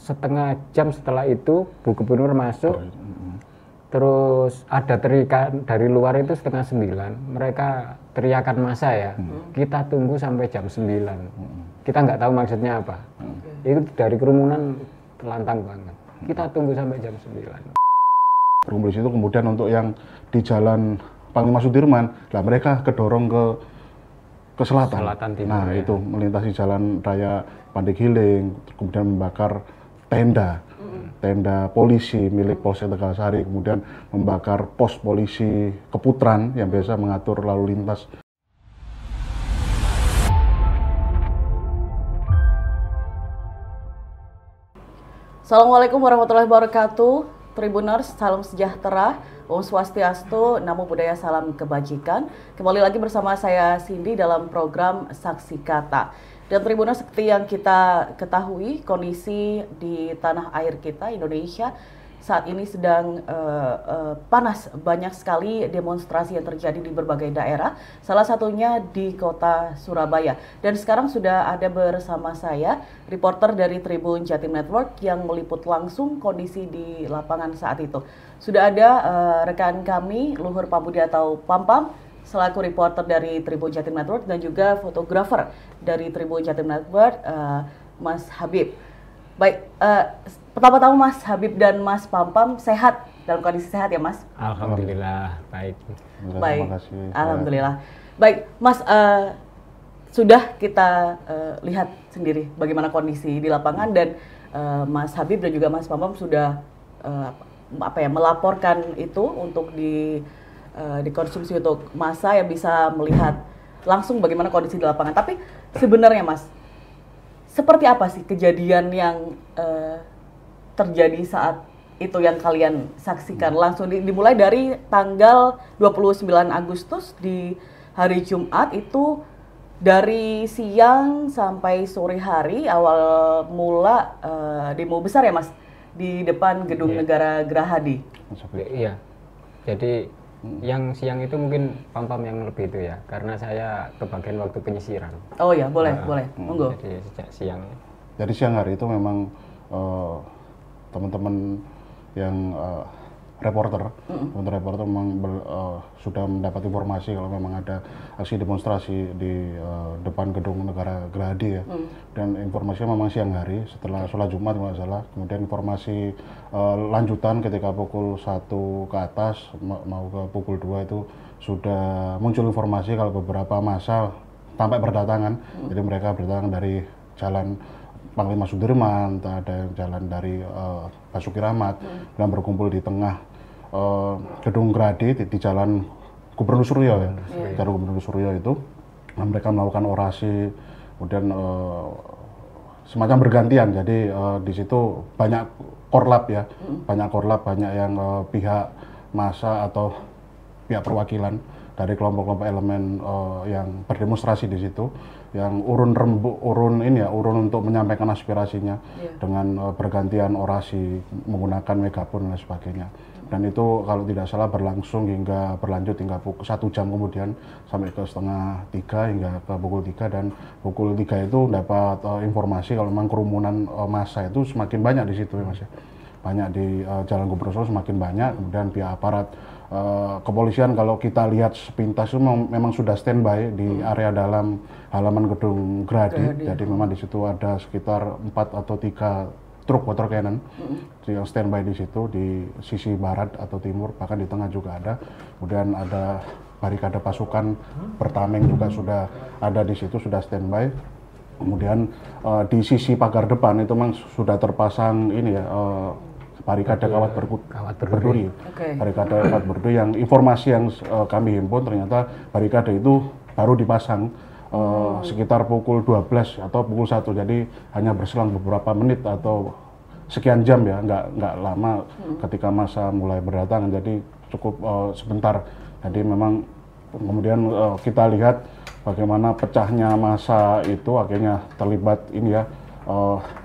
setengah jam setelah itu Bu Gubernur masuk, terus ada teriakan dari luar itu setengah 9, mereka teriakan massa ya, kita tunggu sampai jam 9. Kita nggak tahu maksudnya apa. Itu dari kerumunan lantang banget. Kita tunggu sampai jam 9. Berkumpul di situ, kemudian untuk yang di jalan Panglima Sudirman, lah mereka kedorong ke selatan. Timur, nah ya. Itu melintasi jalan raya Pandeglang, kemudian membakar tenda polisi milik Polsek Tegalsari, kemudian membakar pos polisi Keputran yang biasa mengatur lalu lintas. Assalamualaikum warahmatullahi wabarakatuh. Tribuners, salam sejahtera, Om Swastiastu, Namo Buddhaya, salam kebajikan. Kembali lagi bersama saya Cindy dalam program Saksi Kata. Dan Tribuners, seperti yang kita ketahui, kondisi di tanah air kita, Indonesia, saat ini sedang panas. Banyak sekali demonstrasi yang terjadi di berbagai daerah, salah satunya di kota Surabaya. Dan sekarang sudah ada bersama saya reporter dari Tribun Jatim Network yang meliput langsung kondisi di lapangan saat itu. Sudah ada rekan kami, Luhur Pambudi atau Pampam, selaku reporter dari Tribun Jatim Network, dan juga fotografer dari Tribun Jatim Network, Mas Habib. Baik, pertama-tama Mas Habib dan Mas Pampam sehat, dalam kondisi sehat ya Mas? Alhamdulillah, baik. Baik, Terima kasih. Alhamdulillah. Baik, Mas, sudah kita lihat sendiri bagaimana kondisi di lapangan, dan Mas Habib dan juga Mas Pampam sudah melaporkan itu untuk dikonsumsi untuk massa yang bisa melihat langsung bagaimana kondisi di lapangan. Tapi sebenarnya Mas, seperti apa sih kejadian yang terjadi saat itu yang kalian saksikan? Langsung dimulai dari tanggal 29 Agustus di hari Jumat, itu dari siang sampai sore hari, awal mula demo besar ya Mas, di depan Gedung Negara Gerahadi. Iya, jadi yang siang itu mungkin Pampam yang lebih itu ya, karena saya kebagian waktu penyisiran. Oh ya, boleh, monggo. Jadi sejak siang. Jadi siang hari itu memang teman-teman yang reporter memang sudah mendapat informasi kalau memang ada aksi demonstrasi di depan Gedung Negara Gerahadi ya. Dan informasinya memang siang hari setelah sholat Jumat kalau nggak salah. Kemudian informasi lanjutan ketika pukul 1 ke atas mau ke pukul 2 itu sudah muncul informasi kalau beberapa massa sampai berdatangan. Jadi mereka berdatangan dari jalan Panglima Sudirman, ada yang jalan dari Basuki Rahmat, dan berkumpul di tengah Gedung Gerahadi di jalan Gubernur Suryo ya. Jalan Gubernur Suryo itu, mereka melakukan orasi, kemudian semacam bergantian. Jadi di situ banyak korlap ya, banyak yang pihak massa atau pihak perwakilan dari kelompok-kelompok elemen yang berdemonstrasi di situ, yang urun untuk menyampaikan aspirasinya dengan bergantian orasi menggunakan megafon dan sebagainya. Dan itu kalau tidak salah berlanjut hingga 1 jam kemudian sampai ke setengah 3 hingga ke pukul 3, dan pukul 3 itu dapat informasi kalau memang kerumunan massa itu semakin banyak di situ ya Mas ya. Banyak di Jalan Gubernur Solo semakin banyak, kemudian pihak aparat kepolisian kalau kita lihat sepintas itu memang sudah standby di area dalam halaman Gedung Gerahadi. Jadi memang di situ ada sekitar 4 atau 3 truk water cannon yang standby di situ di sisi barat atau timur, bahkan di tengah juga ada. Kemudian ada barikade pasukan bertameng juga sudah ada di situ, sudah standby. Kemudian di sisi pagar depan itu memang sudah terpasang ini ya, barikade kawat berduri. Barikade kawat berduri yang informasi yang kami himpun ternyata barikade itu baru dipasang sekitar pukul 12 atau pukul 1, jadi hanya berselang beberapa menit atau sekian jam ya, nggak lama ketika massa mulai berdatangan, jadi cukup sebentar. Jadi memang kemudian kita lihat bagaimana pecahnya massa itu akhirnya terlibat ini ya,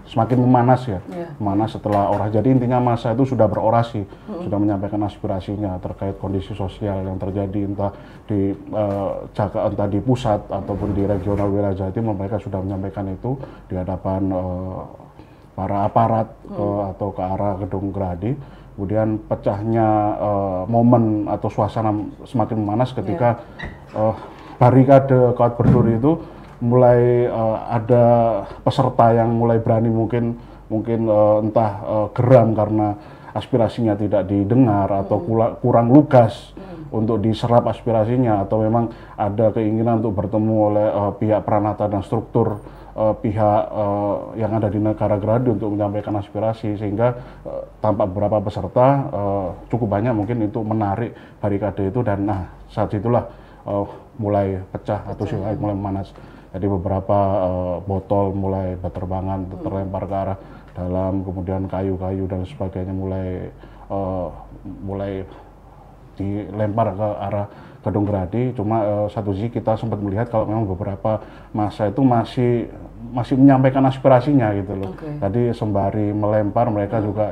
semakin memanas ya, memanas setelah orasi. Jadi intinya massa itu sudah berorasi, sudah menyampaikan aspirasinya terkait kondisi sosial yang terjadi entah di pusat ataupun di regional wilayah Jawa Timur. Mereka sudah menyampaikan itu di hadapan para aparat atau ke arah gedung Gerahadi. Kemudian pecahnya momen atau suasana semakin memanas ketika barikade Kawat Berduri itu mulai ada peserta yang mulai berani mungkin entah geram karena aspirasinya tidak didengar atau kurang lugas untuk diserap aspirasinya, atau memang ada keinginan untuk bertemu oleh pihak Pranata dan struktur pihak yang ada di negara Gerahadi untuk menyampaikan aspirasi, sehingga tampak beberapa peserta cukup banyak mungkin itu menarik barikade itu, dan saat itulah mulai pecah atau mulai memanas. Jadi beberapa botol mulai berterbangan, terlempar ke arah dalam, kemudian kayu-kayu dan sebagainya mulai dilempar ke arah gedung Gerahadi. Cuma satu sisi kita sempat melihat kalau memang beberapa massa itu masih menyampaikan aspirasinya gitu loh. Tadi sembari melempar mereka juga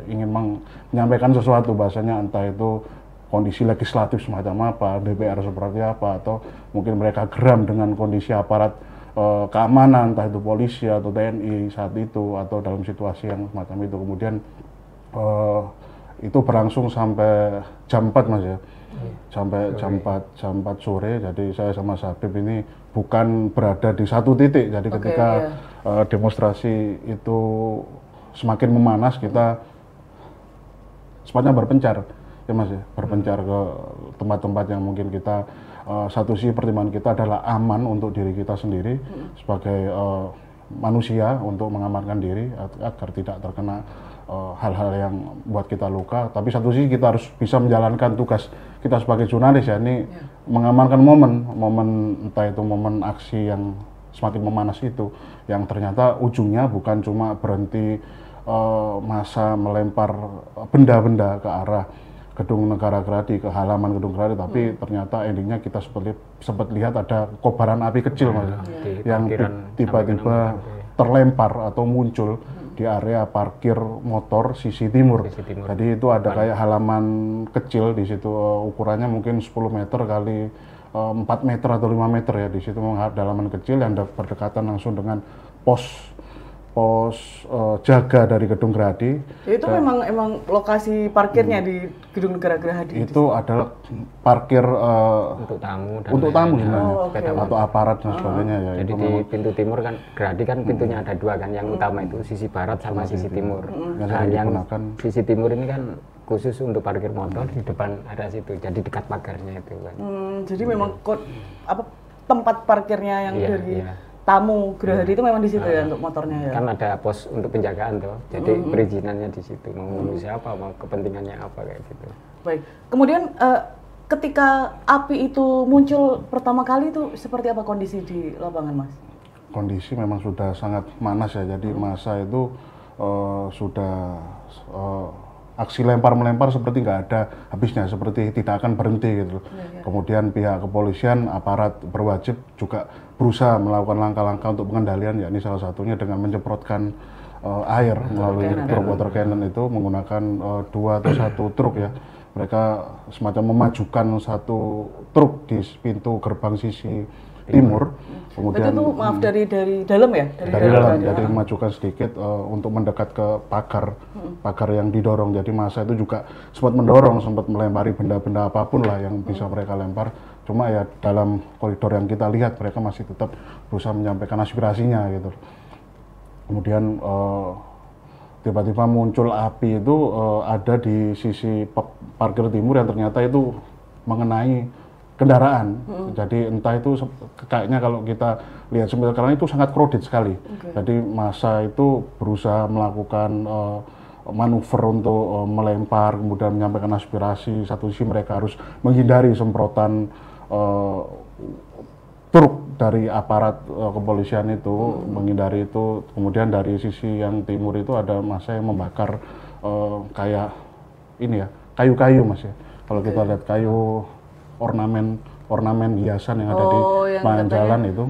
ingin menyampaikan sesuatu, bahasanya entah itu kondisi legislatif semacam apa, DPR seperti apa, atau mungkin mereka geram dengan kondisi aparat keamanan, entah itu polisi atau TNI saat itu, atau dalam situasi yang semacam itu. Kemudian itu berlangsung sampai jam 4 Mas ya, sampai jam 4 sore. Jadi saya sama Habib ini bukan berada di satu titik, jadi ketika demonstrasi itu semakin memanas, kita sepatnya berpencar ya Mas ya, berpencar ke tempat-tempat yang mungkin kita satu sisi pertimbangan kita adalah aman untuk diri kita sendiri sebagai manusia, untuk mengamankan diri agar tidak terkena hal-hal yang buat kita luka. Tapi satu sisi kita harus bisa menjalankan tugas kita sebagai jurnalis ya, ini mengamankan momen entah itu momen aksi yang semakin memanas itu, yang ternyata ujungnya bukan cuma berhenti massa melempar benda-benda ke arah gedung negara Gerahadi, ke halaman gedung Gerahadi, tapi ternyata endingnya kita sempat lihat ada kobaran api kecil Mas, yang tiba-tiba terlempar atau muncul di area parkir motor sisi timur. Jadi itu ada kayak halaman kecil di situ, ukurannya mungkin 10 meter kali 4 meter atau 5 meter ya, di situ halaman kecil yang berdekatan langsung dengan pos jaga dari gedung Gerahadi. Itu memang lokasi parkirnya di gedung negara Gerahadi. Itu adalah parkir untuk tamu sebenarnya, atau aparat dan sebagainya ya. Jadi di pintu timur kan Gerahadi kan pintunya ada dua kan, yang utama itu sisi barat sama sisi timur. Yang sisi timur ini kan khusus untuk parkir motor, di depan area situ, jadi dekat pagarnya itu kan. Jadi memang tempat parkirnya yang dari tamu Gerahadi itu memang di situ ya untuk motornya ya. Kan ada pos untuk penjagaan tuh. Jadi perizinannya di situ. Mau siapa, mau kepentingannya apa kayak gitu. Baik. Kemudian ketika api itu muncul pertama kali itu seperti apa kondisi di lapangan, Mas? Kondisi memang sudah sangat panas ya. Jadi massa itu sudah aksi lempar-melempar seperti nggak ada habisnya, seperti tidak akan berhenti gitu. Kemudian pihak kepolisian, aparat berwajib juga berusaha melakukan langkah-langkah untuk pengendalian, yakni salah satunya dengan menyemprotkan air melalui truk water cannon itu menggunakan 2 atau 1 truk ya. Mereka semacam memajukan 1 truk di pintu gerbang sisi timur. Kemudian itu maaf dari dalam ya? Dari dalam, jadi memajukan sedikit untuk mendekat ke pagar yang didorong. Jadi massa itu juga sempat melempari benda-benda apapun lah yang bisa mereka lempar. Cuma ya dalam koridor yang kita lihat mereka masih tetap berusaha menyampaikan aspirasinya gitu. Kemudian tiba-tiba muncul api itu ada di sisi parkir timur yang ternyata itu mengenai kendaraan. Jadi entah itu kayaknya kalau kita lihat sekarang itu sangat crowded sekali. Jadi massa itu berusaha melakukan manuver untuk melempar, kemudian menyampaikan aspirasi. Satu sisi mereka harus menghindari semprotan truk dari aparat kepolisian itu, menghindari itu. Kemudian dari sisi yang timur itu ada massa yang membakar kayak ini ya, kayu-kayu Mas ya. Kalau kita lihat kayu ornamen hiasan yang ada di sepanjang jalan itu.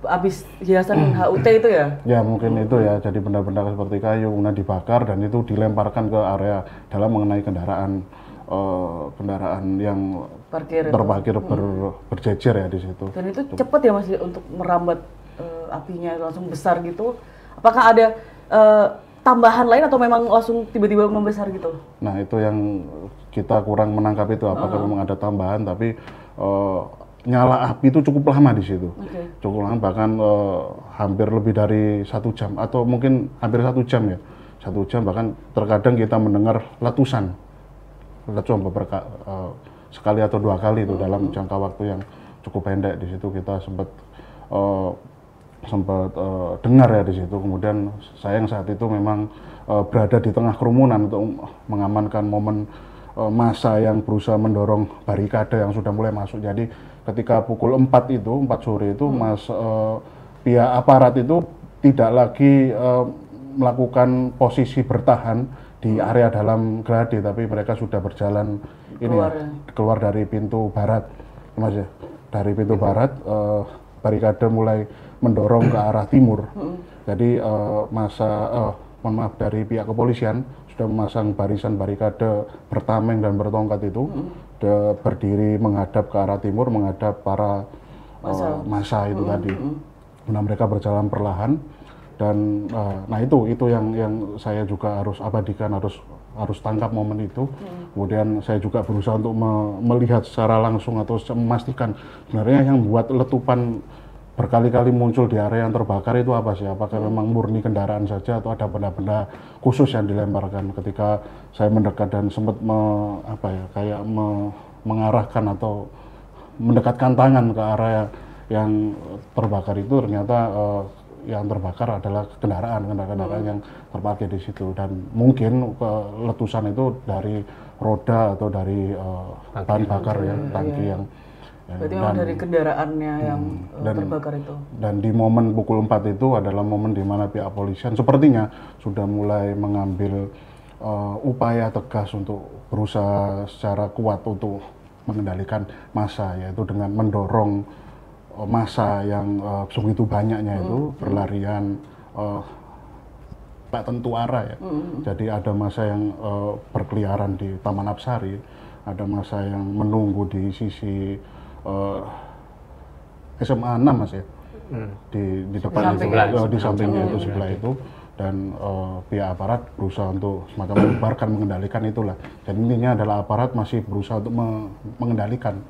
Habis hiasan HUT itu ya? Ya mungkin itu ya, jadi benda-benda seperti kayu kemudian dibakar dan itu dilemparkan ke area dalam mengenai kendaraan yang terparkir berjejer ya di situ. Dan itu cepat ya Mas untuk merambat apinya langsung besar gitu. Apakah ada tambahan lain atau memang langsung tiba-tiba membesar gitu? Nah itu yang kita kurang menangkap itu, apakah memang ada tambahan, tapi nyala api itu cukup lama di situ, cukup lama, bahkan hampir lebih dari 1 jam atau mungkin hampir 1 jam ya, 1 jam, bahkan terkadang kita mendengar letusan beberapa sekali atau 2 kali itu dalam jangka waktu yang cukup pendek. Di situ kita sempat dengar ya di situ. Kemudian saya yang saat itu memang berada di tengah kerumunan untuk mengamankan momen massa yang berusaha mendorong barikade yang sudah mulai masuk. Jadi ketika pukul 4 sore itu pihak aparat itu tidak lagi melakukan posisi bertahan di area dalam Gerahadi, tapi mereka sudah berjalan keluar dari pintu barat, Mas ya. Dari pintu barat barikade mulai mendorong ke arah timur. Jadi dari pihak kepolisian sudah memasang barisan barikade bertameng dan bertongkat itu, berdiri menghadap ke arah timur, menghadap para massa itu tadi. Nah mereka berjalan perlahan dan nah itu yang saya juga harus abadikan, harus tangkap momen itu. Kemudian saya juga berusaha untuk melihat secara langsung atau memastikan sebenarnya yang buat letupan berkali-kali muncul di area yang terbakar itu apa sih? Apakah memang murni kendaraan saja atau ada benda-benda khusus yang dilemparkan? Ketika saya mendekat dan sempat mengarahkan atau mendekatkan tangan ke area yang terbakar itu, ternyata yang terbakar adalah kendaraan yang terparkir di situ, dan mungkin letusan itu dari roda atau dari bahan bakar ya, tangki yang berarti memang dari kendaraannya yang terbakar itu. Dan di momen pukul 4 itu adalah momen di mana pihak polisian sepertinya sudah mulai mengambil upaya tegas untuk berusaha secara kuat untuk mengendalikan massa, yaitu dengan mendorong massa yang begitu banyaknya itu berlarian tak tentu arah ya. Jadi ada massa yang berkeliaran di Taman Apsari, ada massa yang menunggu di sisi SMA 6 Mas ya, di depan itu, di sampingnya itu sebelah itu, dan pihak aparat berusaha untuk semacam menyebarkan, mengendalikan itulah. Dan intinya adalah aparat masih berusaha untuk mengendalikan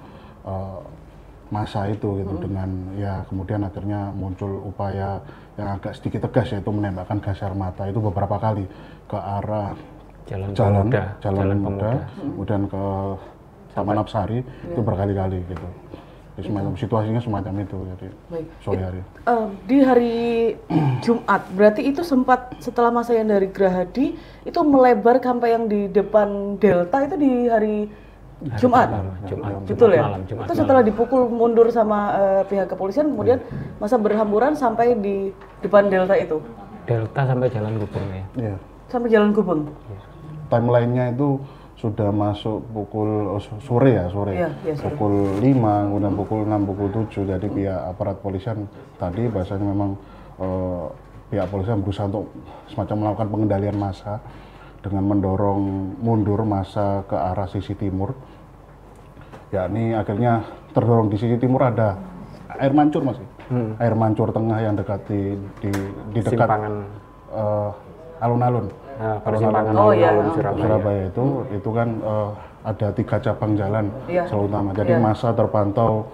massa itu gitu, dengan ya kemudian akhirnya muncul upaya yang agak sedikit tegas, yaitu menembakkan gas air mata itu beberapa kali ke arah Jalan Pemuda, kemudian ke Taman Apsari itu berkali-kali gitu. Jadi semacam situasinya semacam itu. Jadi sore hari. Di hari Jumat, berarti itu sempat setelah masa yang dari Gerahadi itu melebar sampai yang di depan Delta itu di hari Jumat. Betul ya? Jumat itu setelah dipukul mundur sama pihak kepolisian, kemudian masa berhamburan sampai di depan Delta itu. Delta sampai Jalan Gubeng ya? Iya. Sampai Jalan Gubeng? Timeline-nya itu sudah masuk pukul sore ya, pukul 5, kemudian pukul 6, pukul 7. Jadi pihak aparat polisian tadi bahasanya memang pihak polisian berusaha untuk semacam melakukan pengendalian massa dengan mendorong mundur massa ke arah sisi timur. Yakni akhirnya terdorong di sisi timur ada air mancur Mas. Air mancur tengah yang dekat di dekat alun-alun. Alun-alun Surabaya itu kan ada 3 cabang jalan selalu utama. Jadi massa terpantau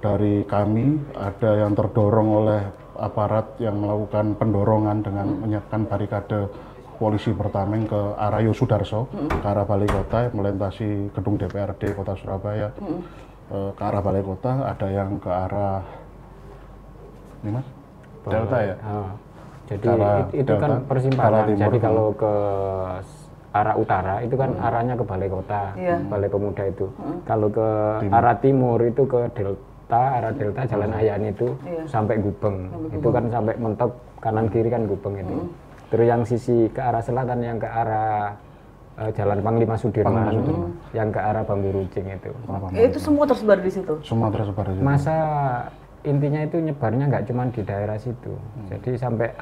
dari kami, ada yang terdorong oleh aparat yang melakukan pendorongan dengan menyiapkan barikade polisi bertameng ke arah Yosudarso, ke arah Balai Kota, melintasi gedung DPRD Kota Surabaya, ke arah Balai Kota. Ada yang ke arah ini Mas, Delta ya. Jadi itu kan persimpangan. Jadi kalau ke arah utara itu kan arahnya ke Balai Kota, Balai Pemuda itu. Kalau ke arah timur itu ke arah Delta Jalan Ayani itu sampai Gubeng. Itu kan sampai mentok kanan kiri kan Gubeng itu. Terus yang sisi ke arah selatan yang ke arah Jalan Panglima Sudirman, yang ke arah Bambu Runcing itu. Itu semua tersebar di situ? Semua tersebar di situ. Masa intinya itu nyebarnya nggak cuma di daerah situ. Jadi sampai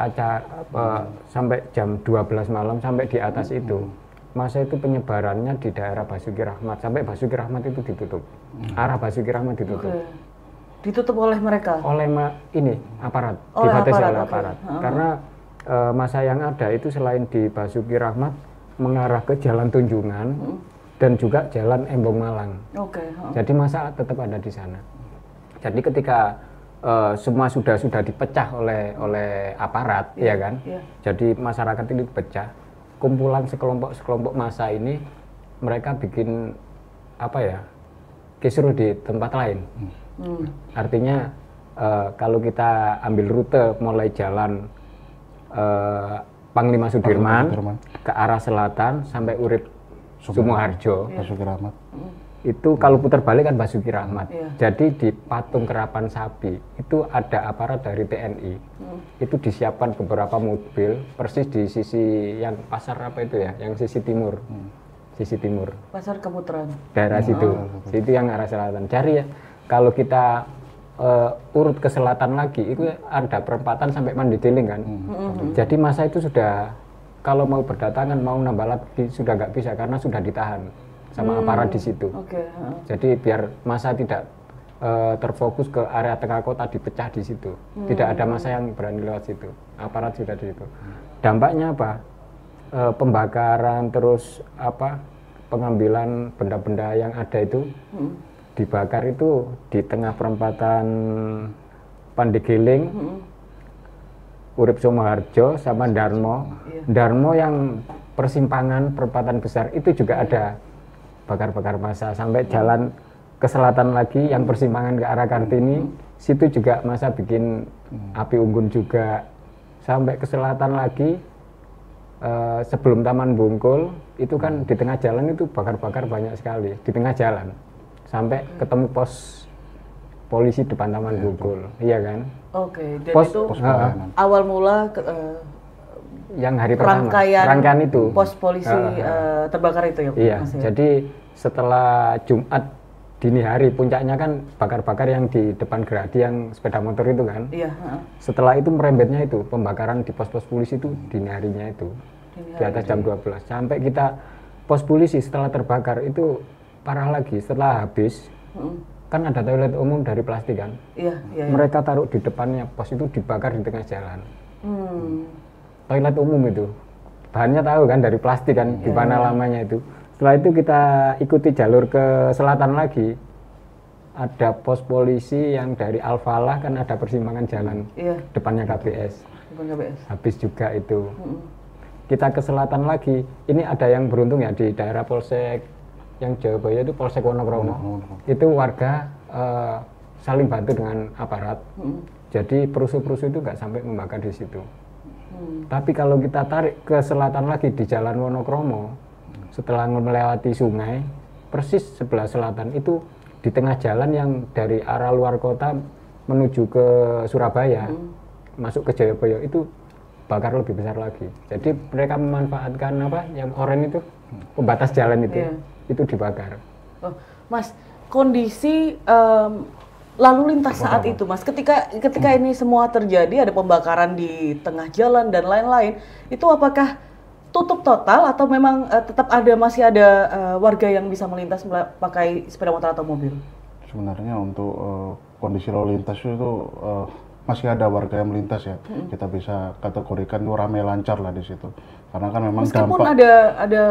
sampai jam 12 malam sampai di atas itu. Masa itu penyebarannya di daerah Basuki Rahmat, sampai Basuki Rahmat itu ditutup. Arah Basuki Rahmat ditutup. Ditutup oleh mereka? Oleh ini aparat, dibatasi oleh aparat. Karena masa yang ada itu selain di Basuki Rahmat mengarah ke Jalan Tunjungan dan juga Jalan Embong Malang. Jadi masa tetap ada di sana. Jadi ketika semua sudah dipecah oleh aparat, ya kan? Jadi masyarakat ini dipecah. Kumpulan sekelompok massa ini mereka bikin apa ya? Kisruh di tempat lain. Artinya kalau kita ambil rute mulai jalan Panglima Sudirman ke arah selatan sampai Urip Sumoharjo, Basuki Rahmat. Itu kalau putar balik kan Basuki Rahmat. Jadi di patung Kerapan Sapi itu ada aparat dari TNI. Itu disiapkan beberapa mobil persis di sisi yang pasar apa itu ya, yang sisi timur. Sisi timur. Pasar Keputaran. Daerah situ. Itu yang arah selatan. Cari ya. Kalau kita urut ke selatan lagi itu ada perempatan sampai Mandailing kan. Jadi masa itu sudah kalau mau berdatangan mau nambah lagi sudah nggak bisa karena sudah ditahan sama aparat di situ. Jadi biar masa tidak terfokus ke area tengah kota dipecah di situ. Tidak ada masa yang berani lewat situ. Aparat sudah di situ. Dampaknya apa? Pembakaran terus apa? Pengambilan benda-benda yang ada itu dibakar itu di tengah perempatan Pandeglang, Urip Sumoharjo sama Darmo. Darmo yang persimpangan perempatan besar itu juga ada bakar-bakar massa sampai jalan ke selatan lagi yang persimpangan ke arah Kartini, situ juga massa bikin api unggun juga. Sampai ke selatan lagi sebelum Taman Bungkul itu kan di tengah jalan itu bakar-bakar banyak sekali di tengah jalan sampai ketemu pos polisi depan Taman Bungkul, iya kan? Dan itu awal mula yang hari rangkaian itu pos polisi terbakar itu ya? Iya, jadi setelah Jumat dini hari puncaknya kan bakar-bakar yang di depan Gerahadi yang sepeda motor itu kan. Setelah itu merembetnya itu pembakaran di pos-pos polisi itu dini harinya itu di atas jam 12 sampai kita pos polisi setelah terbakar itu parah lagi setelah habis kan ada toilet umum dari plastik kan. Mereka taruh di depannya pos itu dibakar di tengah jalan. Toilet umum itu bahannya tahu kan dari plastik kan gimana lamanya itu. Setelah itu kita ikuti jalur ke selatan lagi, ada pos polisi yang dari Al-Falah kan ada persimpangan jalan depannya KBS. Habis juga itu. Kita ke selatan lagi, ini ada yang beruntung ya di daerah Polsek yang Jayabaya itu Polsek Wonokromo. Itu warga saling bantu dengan aparat. Jadi perusuh-perusuh itu nggak sampai membakar di situ. Tapi kalau kita tarik ke selatan lagi di Jalan Wonokromo, setelah melewati sungai, persis sebelah selatan itu di tengah jalan yang dari arah luar kota menuju ke Surabaya, masuk ke Jayabaya itu bakar lebih besar lagi. Jadi mereka memanfaatkan apa yang oranye itu, pembatas jalan itu dibakar. Mas, kondisi lalu lintas saat itu, Mas, ketika ini semua terjadi, ada pembakaran di tengah jalan dan lain-lain, itu apakah tutup total atau memang tetap masih ada warga yang bisa melintas pakai sepeda motor atau mobil? Sebenarnya untuk kondisi lalu lintas itu masih ada warga yang melintas ya. Kita bisa kategorikan itu ramai lancar lah di situ. Karena kan memang meskipun dampak ada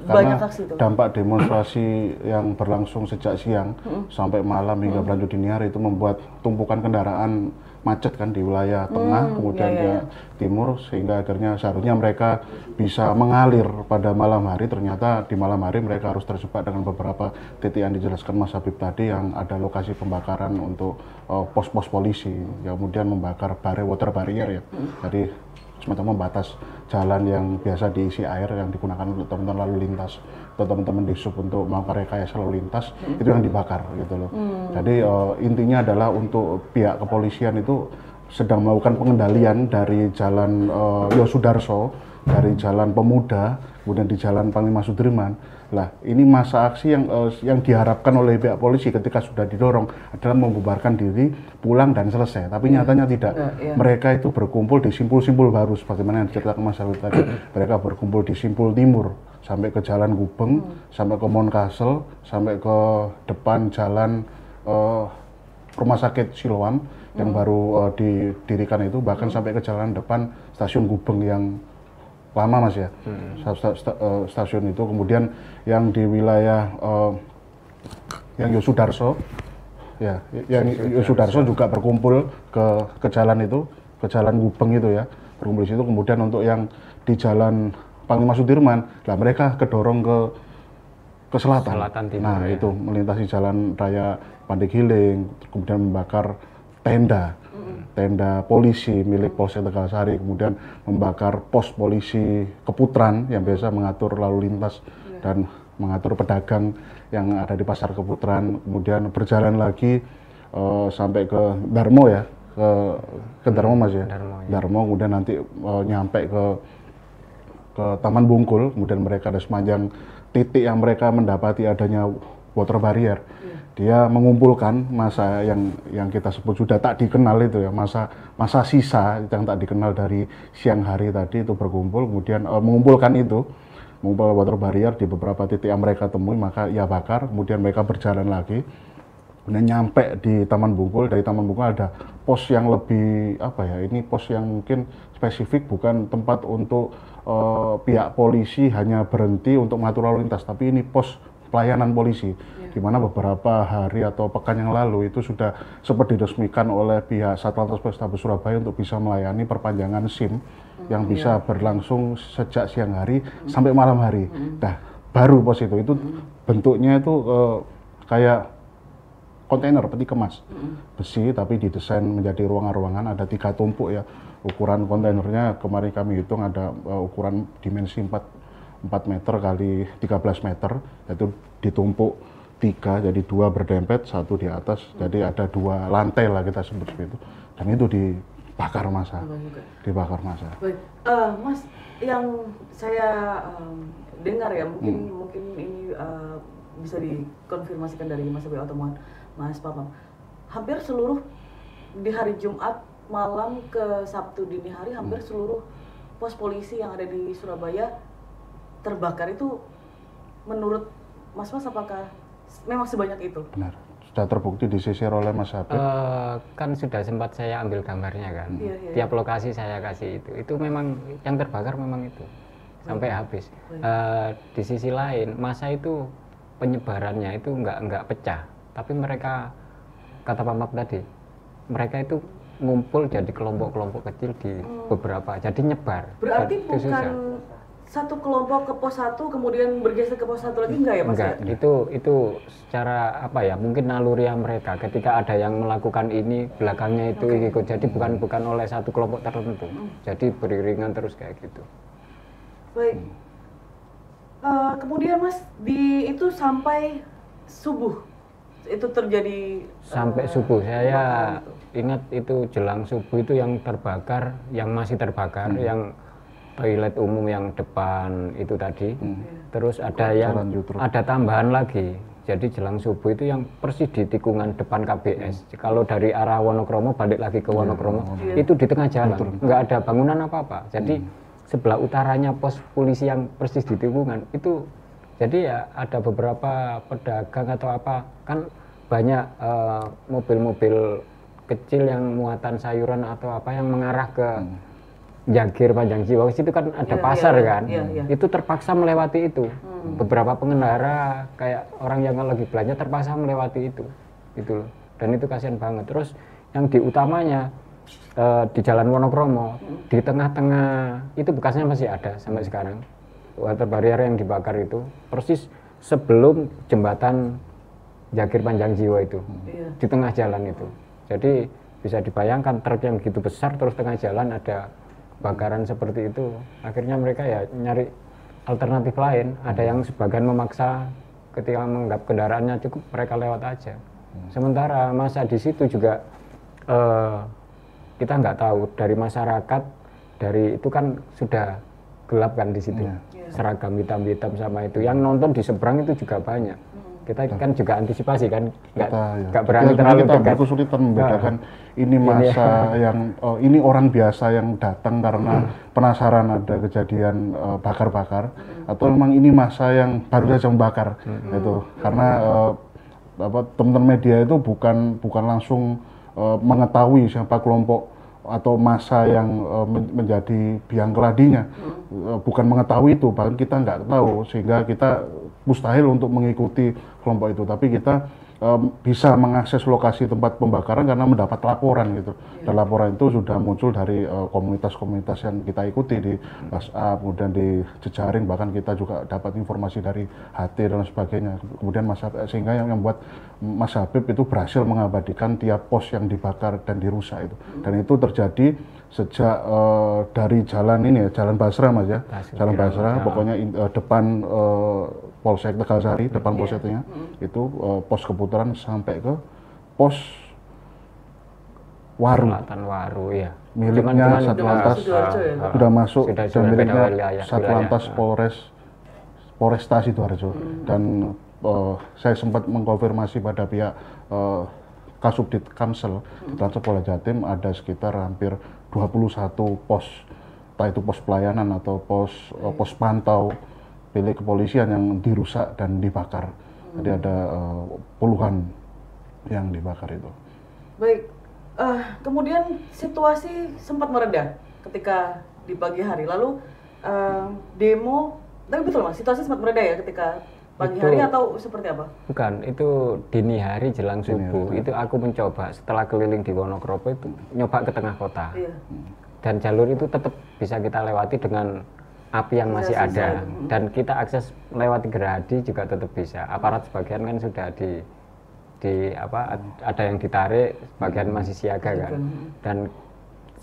banyak aksi itu. Dampak demonstrasi yang berlangsung sejak siang sampai malam hingga berlanjut dini hari itu membuat tumpukan kendaraan macet kan di wilayah tengah, kemudian ke timur, sehingga akhirnya seharusnya mereka bisa mengalir pada malam hari. Ternyata di malam hari mereka harus terjebak dengan beberapa titik yang dijelaskan Mas Habib tadi, yang ada lokasi pembakaran untuk pos-pos polisi, yang kemudian membakar water barrier ya. Jadi semacam membatas jalan yang biasa diisi air yang digunakan untuk teman-teman lalu lintas atau teman-teman di sub untuk melakukan rekayasa lalu lintas, itu yang dibakar gitu loh. Jadi intinya adalah untuk pihak kepolisian itu sedang melakukan pengendalian dari jalan Yosudarso, dari jalan Pemuda, kemudian di jalan Panglima Sudirman. Lah, ini masa aksi yang diharapkan oleh pihak polisi ketika sudah didorong adalah membubarkan diri, pulang dan selesai. Tapi nyatanya tidak. Mereka itu berkumpul di simpul-simpul baru, sebagaimana yang diceritakan Mas Habib tadi. Mereka berkumpul di simpul timur, sampai ke Jalan Gubeng, sampai ke Monkasel, sampai ke depan Jalan rumah sakit Siloam yang baru didirikan itu, bahkan sampai ke jalan depan stasiun Gubeng yang lama Mas ya, stasiun itu. Kemudian yang di wilayah yang Yosudarso, ya, yang Yosudarso juga berkumpul ke jalan itu, ke jalan Gubeng itu ya, berkumpul di situ. Kemudian untuk yang di jalan Panglima Sudirman, lah mereka kedorong ke selatan. Timur, nah ya. itu melintasi jalan raya Pandeglang, kemudian membakar tenda polisi milik Polsek Tegalsari, kemudian membakar pos polisi Keputran yang biasa mengatur lalu lintas dan mengatur pedagang yang ada di pasar Keputran. Kemudian berjalan lagi sampai ke Darmo ya, ke Darmo Mas ya. Darmo, kemudian nanti nyampe ke Taman Bungkul. Kemudian mereka ada sepanjang titik yang mereka mendapati adanya water barrier. Dia mengumpulkan massa yang kita sebut sudah tak dikenal itu ya, massa sisa yang tak dikenal dari siang hari tadi itu berkumpul, kemudian mengumpulkan water barrier di beberapa titik yang mereka temui, maka ia bakar. Kemudian mereka berjalan lagi, kemudian nyampe di Taman Bungkul. Dari Taman Bungkul ada pos yang lebih ini pos yang mungkin spesifik, bukan tempat untuk pihak polisi hanya berhenti untuk mengatur lalu lintas, tapi ini pos pelayanan polisi, di mana beberapa hari atau pekan yang lalu itu sudah sempat diresmikan oleh pihak Satlantas Polrestabes Surabaya untuk bisa melayani perpanjangan SIM yang bisa berlangsung sejak siang hari sampai malam hari. Nah, baru pos itu bentuknya itu kayak kontainer peti kemas besi, tapi didesain menjadi ruangan-ruangan, ada 3 tumpuk ya. Ukuran kontainernya kemarin kami hitung ada ukuran dimensi 4 meter kali 13 meter, yaitu ditumpuk 3, jadi 2 berdempet, 1 di atas, jadi ada 2 lantai lah kita sebut seperti itu, dan itu dibakar massa. Baik, Mas, yang saya dengar ya, mungkin ini bisa dikonfirmasikan dari Mas Abe atau Mas Papam, hampir seluruh di hari Jumat malam ke Sabtu dini hari, hampir seluruh pos polisi yang ada di Surabaya terbakar. Itu menurut Mas apakah memang sebanyak itu? Benar, sudah terbukti disisir oleh Mas Habib. Kan sudah sempat saya ambil gambarnya kan, tiap lokasi saya kasih itu memang yang terbakar memang itu sampai habis. Di sisi lain massa itu penyebarannya itu nggak pecah, tapi mereka, kata Pak Mak tadi, mereka itu ngumpul jadi kelompok-kelompok kecil di beberapa, jadi nyebar. Berarti bukan satu kelompok ke pos 1 kemudian bergeser ke pos 1 lagi, enggak ya Mas? Enggak, itu secara mungkin naluriah mereka, ketika ada yang melakukan ini belakangnya itu ikut, jadi bukan oleh satu kelompok tertentu, jadi beriringan terus kayak gitu. Baik, kemudian Mas itu sampai subuh itu terjadi sampai subuh. Saya ingat itu jelang subuh itu yang terbakar, yang masih terbakar, yang toilet umum yang depan itu tadi. Terus ada ada tambahan lagi. Jadi jelang subuh itu yang persis di tikungan depan KBS. Kalau dari arah Wonokromo balik lagi ke Wonokromo, itu di tengah jalan, nggak ada bangunan apa-apa. Jadi sebelah utaranya pos polisi yang persis di tikungan itu. Jadi ya ada beberapa pedagang atau apa, kan banyak mobil-mobil kecil yang muatan sayuran atau apa yang mengarah ke Jagir Panjang Jiwa, situ kan ada pasar kan, itu terpaksa melewati itu. Beberapa pengendara kayak orang yang lagi belanja terpaksa melewati itu loh. Dan itu kasihan banget. Terus yang di utamanya di Jalan Wonokromo, di tengah-tengah itu bekasnya masih ada sampai sekarang. Water barrier yang dibakar itu persis sebelum jembatan Jagir Panjang Jiwa itu, di tengah jalan itu. Jadi bisa dibayangkan truk yang begitu besar terus tengah jalan ada bakaran seperti itu. Akhirnya mereka ya nyari alternatif lain. Ada yang sebagian memaksa ketika menganggap kendaraannya cukup, mereka lewat aja. Sementara masa di situ juga kita nggak tahu dari masyarakat, dari itu kan sudah gelap kan di situ, seragam hitam-hitam sama itu. Yang nonton di seberang itu juga banyak. Kita kan juga antisipasi kan, nggak berani terlalu dekat. Kita kesulitan membedakan ini masa yang ini orang biasa yang datang karena penasaran ada kejadian bakar-bakar, atau memang ini masa yang baru saja membakar itu. Karena teman-teman media itu bukan langsung mengetahui siapa kelompok atau massa yang menjadi biang keladinya, bukan mengetahui itu, bahkan kita nggak tahu, sehingga kita mustahil untuk mengikuti kelompok itu, tapi kita bisa mengakses lokasi tempat pembakaran karena mendapat laporan gitu. Dan laporan itu sudah muncul dari komunitas-komunitas yang kita ikuti di WhatsApp, kemudian di jejaring, bahkan kita juga dapat informasi dari HT dan sebagainya. Kemudian sehingga yang membuat Mas Habib itu berhasil mengabadikan tiap pos yang dibakar dan dirusak itu. Dan itu terjadi sejak dari jalan ini ya, Jalan Basra Mas ya, Jalan Basra, pokoknya depan Polsek Tegalsari, depan polseknya itu pos Keputaran sampai ke pos Waru, Selatan Waru ya. miliknya Satlantas, sudah masuk dan miliknya Satlantas Polresta Sidoarjo. Dan saya sempat mengkonfirmasi pada pihak Kasubdit Kamsel di Transport Polda Jatim, ada sekitar hampir 21 pos, entah itu pos pelayanan atau pos pantau milik kepolisian yang dirusak dan dibakar. Jadi ada puluhan yang dibakar itu. Baik, kemudian situasi sempat mereda ketika di pagi hari. Lalu demo, tapi betul Mas, situasi sempat mereda ya ketika pagi hari atau seperti apa? Bukan, itu dini hari jelang subuh. Itu aku mencoba setelah keliling di Wonokropo itu nyoba ke tengah kota. Iya. Dan jalur itu tetap bisa kita lewati dengan api yang masih ada, dan kita akses lewati Gerahadi juga tetap bisa. Aparat sebagian kan sudah ada yang ditarik, sebagian masih siaga kan. Dan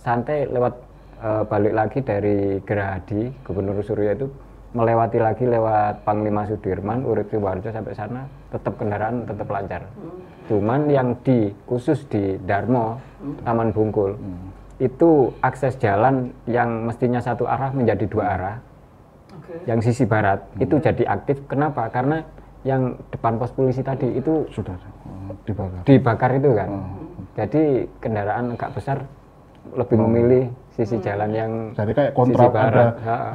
santai lewat balik lagi dari Gerahadi, Gubernur Suryo itu melewati lagi lewat Panglima Sudirman, Urip Sidoarjo sampai sana, tetap kendaraan tetap lancar. Cuman yang khusus di Darmo, Taman Bungkul, itu akses jalan yang mestinya satu arah menjadi dua arah. Yang sisi barat itu jadi aktif. Kenapa? Karena yang depan pos polisi tadi itu sudah dibakar itu kan. Jadi kendaraan agak besar lebih memilih sisi jalan yang jadi kayak kontra, ada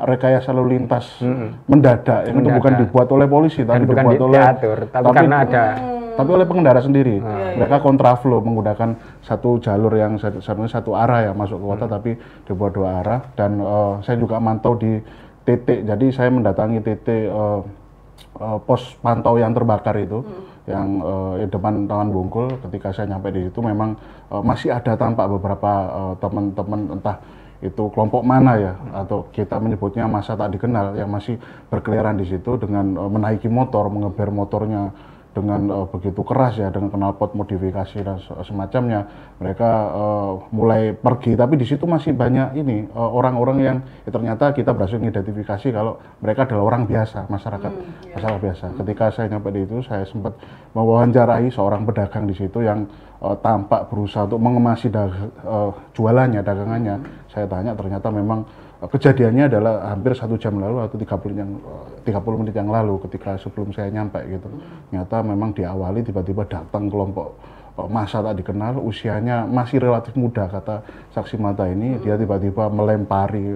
rekayasa lalu lintas mendadak yang itu bukan dibuat oleh polisi, tapi bukan dibuat oleh diatur, tapi karena ada tapi oleh pengendara sendiri. Mereka kontraflow menggunakan satu jalur yang sebenarnya satu arah ya masuk ke kota, tapi dibuat dua arah. Dan saya juga mantau di titik, jadi saya mendatangi titik pos pantau yang terbakar itu, yang depan Taman Bungkul. Ketika saya nyampe di situ memang masih ada tampak beberapa teman-teman, entah itu kelompok mana ya, atau kita menyebutnya massa tak dikenal, yang masih berkeliaran di situ dengan menaiki motor, mengeber motornya dengan begitu keras ya, dengan knalpot modifikasi dan semacamnya. Mereka mulai pergi, tapi di situ masih banyak ini orang-orang yang ternyata kita berhasil mengidentifikasi kalau mereka adalah orang biasa, masyarakat biasa. Ketika saya nyampe di itu, saya sempat mewawancarai seorang pedagang di situ yang tampak berusaha untuk mengemasi jualannya, dagangannya. Saya tanya, ternyata memang kejadiannya adalah hampir 1 jam lalu atau 30 menit yang lalu, ketika sebelum saya nyampe gitu. Ternyata memang diawali tiba-tiba datang kelompok massa tak dikenal, usianya masih relatif muda, kata saksi mata ini. Dia tiba-tiba melempari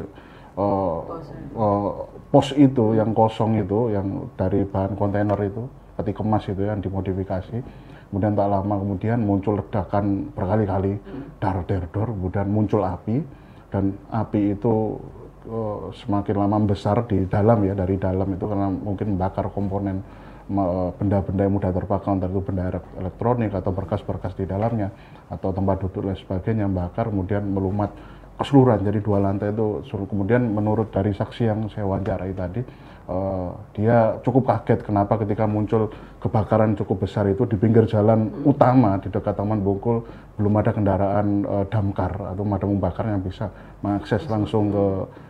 pos itu yang kosong itu, yang dari bahan kontainer itu, peti kemas itu yang dimodifikasi. Kemudian tak lama kemudian muncul ledakan berkali-kali, dar-der-dor, kemudian muncul api. Dan api itu semakin lama membesar di dalam ya, dari dalam itu, karena mungkin membakar komponen benda-benda yang mudah terbakar, entah itu benda elektronik atau berkas-berkas di dalamnya atau tempat duduk dan sebagainya, membakar kemudian melumat keseluruhan. Jadi 2 lantai itu. Kemudian menurut dari saksi yang saya wawancarai tadi, dia cukup kaget kenapa ketika muncul kebakaran cukup besar itu di pinggir jalan utama di dekat Taman Bungkul belum ada kendaraan damkar atau pemadam kebakaran yang bisa mengakses langsung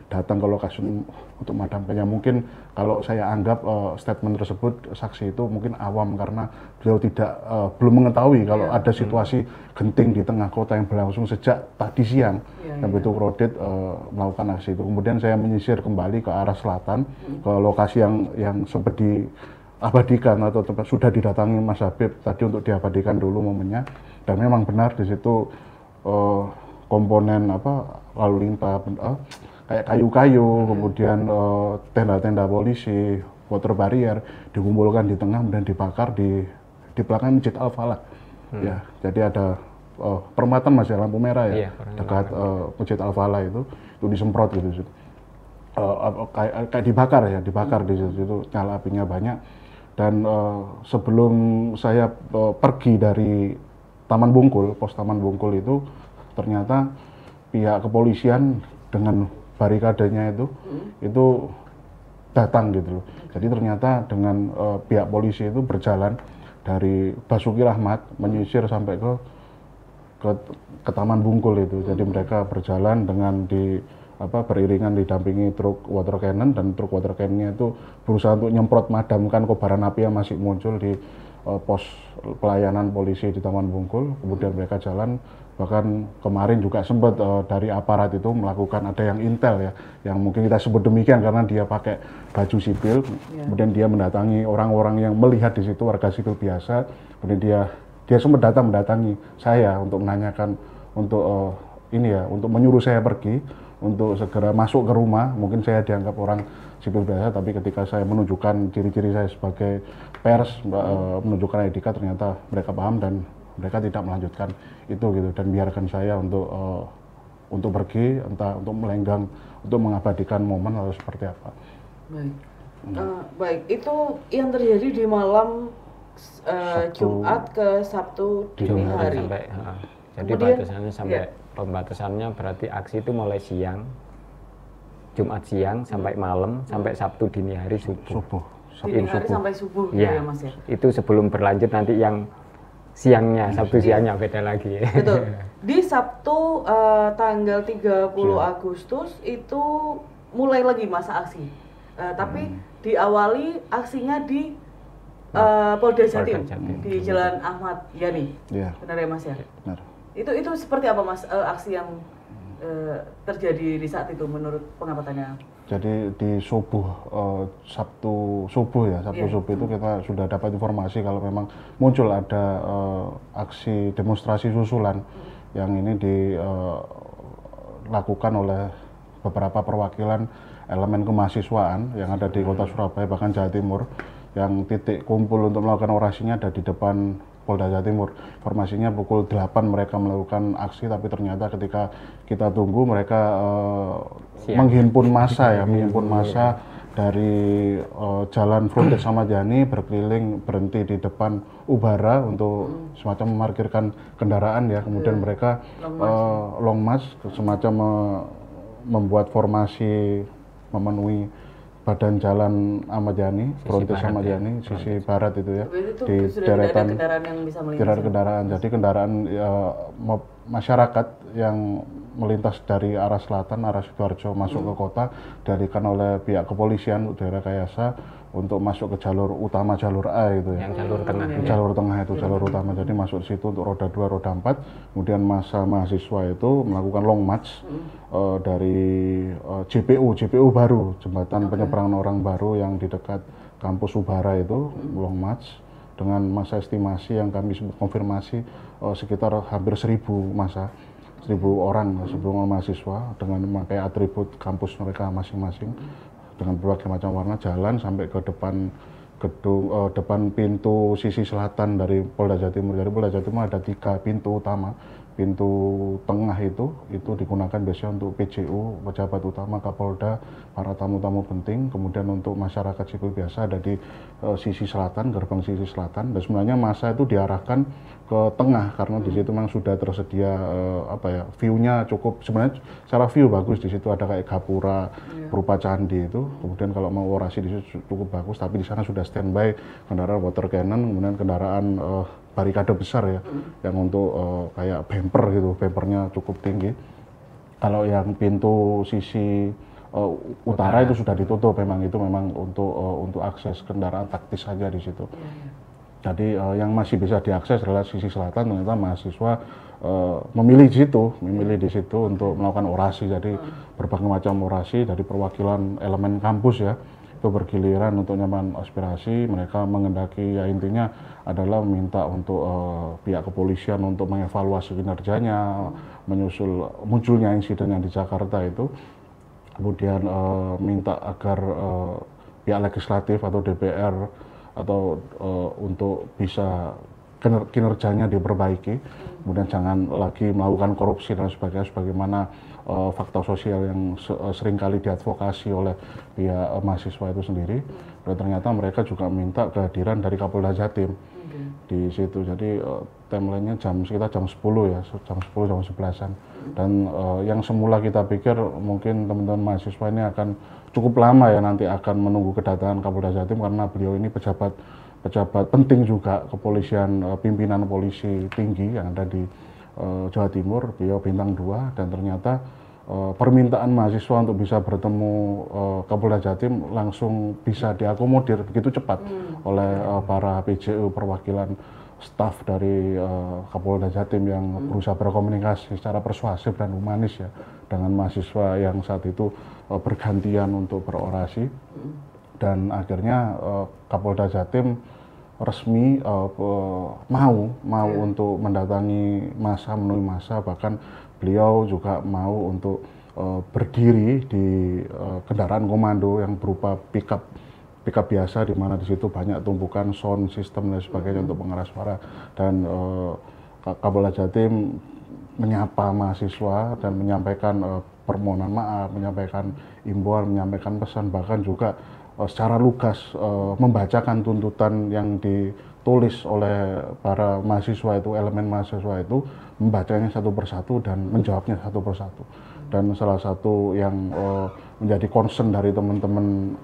datang ke lokasi untuk memadamkannya. Mungkin kalau saya anggap statement tersebut, saksi itu mungkin awam karena beliau belum mengetahui kalau ada situasi genting di tengah kota yang berlangsung sejak tadi siang, yang begitu crowded, melakukan aksi itu. Kemudian saya menyisir kembali ke arah selatan, ke lokasi yang sempat diabadikan atau sudah didatangi Mas Habib tadi untuk diabadikan dulu momennya. Dan memang benar di situ komponen lalu lintas kayak kayu-kayu, kemudian tenda-tenda polisi, water barrier dikumpulkan di tengah, kemudian dibakar di di belakang Masjid Al-Falah. Ya, jadi ada perempatan Mas ya, lampu merah ya, dekat Masjid Al-Falah itu disemprot gitu. Kayak dibakar di situ, nyala apinya banyak. Dan sebelum saya pergi dari Taman Bungkul, pos Taman Bungkul itu, ternyata pihak kepolisian dengan barikadenya itu datang gitu loh. Jadi ternyata dengan pihak polisi itu berjalan dari Basuki Rahmat menyisir sampai ke Taman Bungkul itu. Jadi mereka berjalan dengan beriringan didampingi truk water cannon, dan truk water cannonnya itu berusaha untuk nyemprot madamkan kobaran api yang masih muncul di pos pelayanan polisi di Taman Bungkul. Kemudian mereka jalan, bahkan kemarin juga sempat dari aparat itu melakukan, ada yang intel ya, yang mungkin kita sebut demikian karena dia pakai baju sipil, kemudian dia mendatangi orang-orang yang melihat di situ, warga sipil biasa, kemudian dia sempat mendatangi saya untuk menanyakan, untuk untuk menyuruh saya pergi, untuk segera masuk ke rumah. Mungkin saya dianggap orang sipil biasa, tapi ketika saya menunjukkan ciri-ciri saya sebagai pers, menunjukkan ID card, ternyata mereka paham dan mereka tidak melanjutkan itu gitu, dan biarkan saya untuk pergi, entah untuk melenggang, untuk mengabadikan momen atau seperti apa. Baik. Baik, itu yang terjadi di malam Jumat ke Sabtu dini hari. Jadi batasannya sampai pembatasannya berarti aksi itu mulai siang, Jumat siang sampai malam, sampai Sabtu dini hari subuh. Dini hari sampai subuh ya, ya Mas ya. Itu sebelum berlanjut nanti yang siangnya, Sabtu siangnya beda lagi. Betul. Di Sabtu tanggal 30 Agustus itu mulai lagi masa aksi. Tapi diawali aksinya di Polda Jatim, di Jalan Ahmad Yani. Benar ya Mas ya? Benar. Itu seperti apa Mas aksi yang terjadi di saat itu menurut pengamatannya? Jadi di Sabtu subuh itu kita sudah dapat informasi kalau memang muncul ada aksi demonstrasi susulan yang ini dilakukan oleh beberapa perwakilan elemen kemahasiswaan yang ada di kota Surabaya, bahkan Jawa Timur, yang titik kumpul untuk melakukan orasinya ada di depan Polda Jawa Timur. Informasinya pukul 8 mereka melakukan aksi, tapi ternyata ketika kita tunggu mereka menghimpun massa dari Jalan Frontage Ahmad Yani, berkeliling berhenti di depan Ubara untuk semacam memarkirkan kendaraan ya. Kemudian mereka long march, semacam membuat formasi memenuhi badan Jalan Ahmad Yani, Frontage Ahmad Yani, sisi barat itu ya, di deretan kendaraan. Jadi kendaraan masyarakat yang melintas dari arah selatan, arah Sidoarjo masuk ke kota, dialihkan oleh pihak kepolisian daerah Kayasa untuk masuk ke jalur utama, jalur A itu ya. Yang jalur tengah. Jalur tengah itu jalur utama. Jadi masuk situ untuk roda 2, roda 4. Kemudian massa mahasiswa itu melakukan long march dari JPU baru, jembatan penyeberangan orang baru yang di dekat kampus Ubara itu, long march dengan massa estimasi yang kami konfirmasi sekitar hampir 1.000 massa. 1.000 orang, 1.000 mahasiswa dengan memakai atribut kampus mereka masing-masing dengan berbagai macam warna, jalan sampai ke depan gedung, depan pintu sisi selatan dari Polda Jawa Timur. Jadi Polda Jawa Timur ada 3 pintu utama. Pintu tengah itu digunakan biasanya untuk PJU, pejabat utama, Kapolda, para tamu-tamu penting. Kemudian untuk masyarakat sipil biasa ada di sisi selatan, gerbang sisi selatan. Dan sebenarnya massa itu diarahkan ke tengah karena di situ memang sudah tersedia view-nya cukup, sebenarnya secara view bagus. Di situ ada kayak gapura berupa candi itu. Kemudian kalau mau orasi di situ cukup bagus, tapi di sana sudah standby kendaraan water cannon, kemudian kendaraan barikade besar ya, yang untuk kayak bumper gitu, bumpernya cukup tinggi. Kalau yang pintu sisi utara itu sudah ditutup, memang itu memang untuk akses kendaraan taktis saja di situ. Jadi yang masih bisa diakses adalah sisi selatan. Ternyata mahasiswa memilih di situ untuk melakukan orasi. Jadi berbagai macam orasi dari perwakilan elemen kampus ya, itu bergiliran untuk nyaman aspirasi. Mereka mengendaki, ya intinya adalah meminta untuk pihak kepolisian untuk mengevaluasi kinerjanya, menyusul munculnya insiden yang di Jakarta itu. Kemudian minta agar pihak legislatif atau DPR atau untuk bisa kinerjanya diperbaiki, kemudian jangan lagi melakukan korupsi dan sebagainya, sebagaimana fakta sosial yang seringkali diadvokasi oleh pihak mahasiswa itu sendiri. Dan ternyata mereka juga minta kehadiran dari Kapolda Jatim di situ. Jadi timelinenya sekitar jam 10 ya, jam 10 jam 11-an. Dan yang semula kita pikir mungkin teman-teman mahasiswa ini akan cukup lama ya nanti akan menunggu kedatangan Kapolda Jatim, karena beliau ini pejabat penting juga kepolisian, pimpinan polisi tinggi yang ada di Jawa Timur, beliau bintang 2, dan ternyata permintaan mahasiswa untuk bisa bertemu Kapolda Jatim langsung bisa diakomodir begitu cepat oleh para PJU, perwakilan staf dari Kapolda Jatim yang berusaha berkomunikasi secara persuasif dan humanis ya dengan mahasiswa yang saat itu bergantian untuk berorasi. Dan akhirnya Kapolda Jatim resmi mau untuk mendatangi massa, menemui massa, bahkan beliau juga mau untuk berdiri di kendaraan komando yang berupa pickup biasa, di mana di situ banyak tumpukan sound system dan sebagainya untuk pengeras suara. Dan Kapolda Jatim menyapa mahasiswa dan menyampaikan permohonan maaf, menyampaikan imbauan, menyampaikan pesan, bahkan juga secara lugas membacakan tuntutan yang ditulis oleh para mahasiswa itu, elemen mahasiswa itu, membacanya satu persatu dan menjawabnya satu persatu. Dan salah satu yang menjadi concern dari teman-teman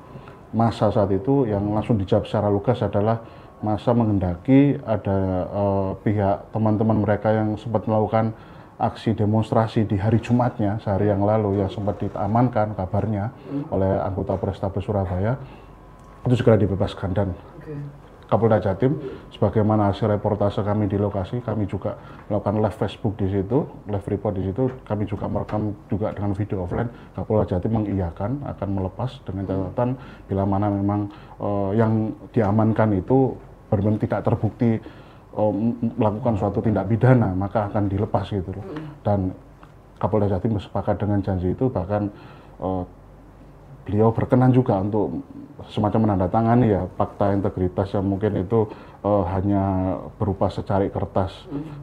massa saat itu yang langsung dijawab secara lugas adalah massa menghendaki ada pihak teman-teman mereka yang sempat melakukan aksi demonstrasi di hari Jumatnya, sehari yang lalu, yang sempat diamankan kabarnya oleh anggota Polrestabes Surabaya, itu segera dibebaskan. Dan Kapolda Jatim, sebagaimana hasil reportase kami di lokasi, kami juga melakukan live Facebook di situ, live report di situ, kami juga merekam juga dengan video offline. Kapolda Jatim mengiyakan akan melepas dengan catatan bila mana memang yang diamankan itu benar-benar tidak terbukti melakukan suatu tindak pidana, maka akan dilepas gitu loh. Dan Kapolda Jatim bersepakat dengan janji itu, bahkan beliau berkenan juga untuk semacam menandatangani ya fakta integritas yang mungkin itu hanya berupa secarik kertas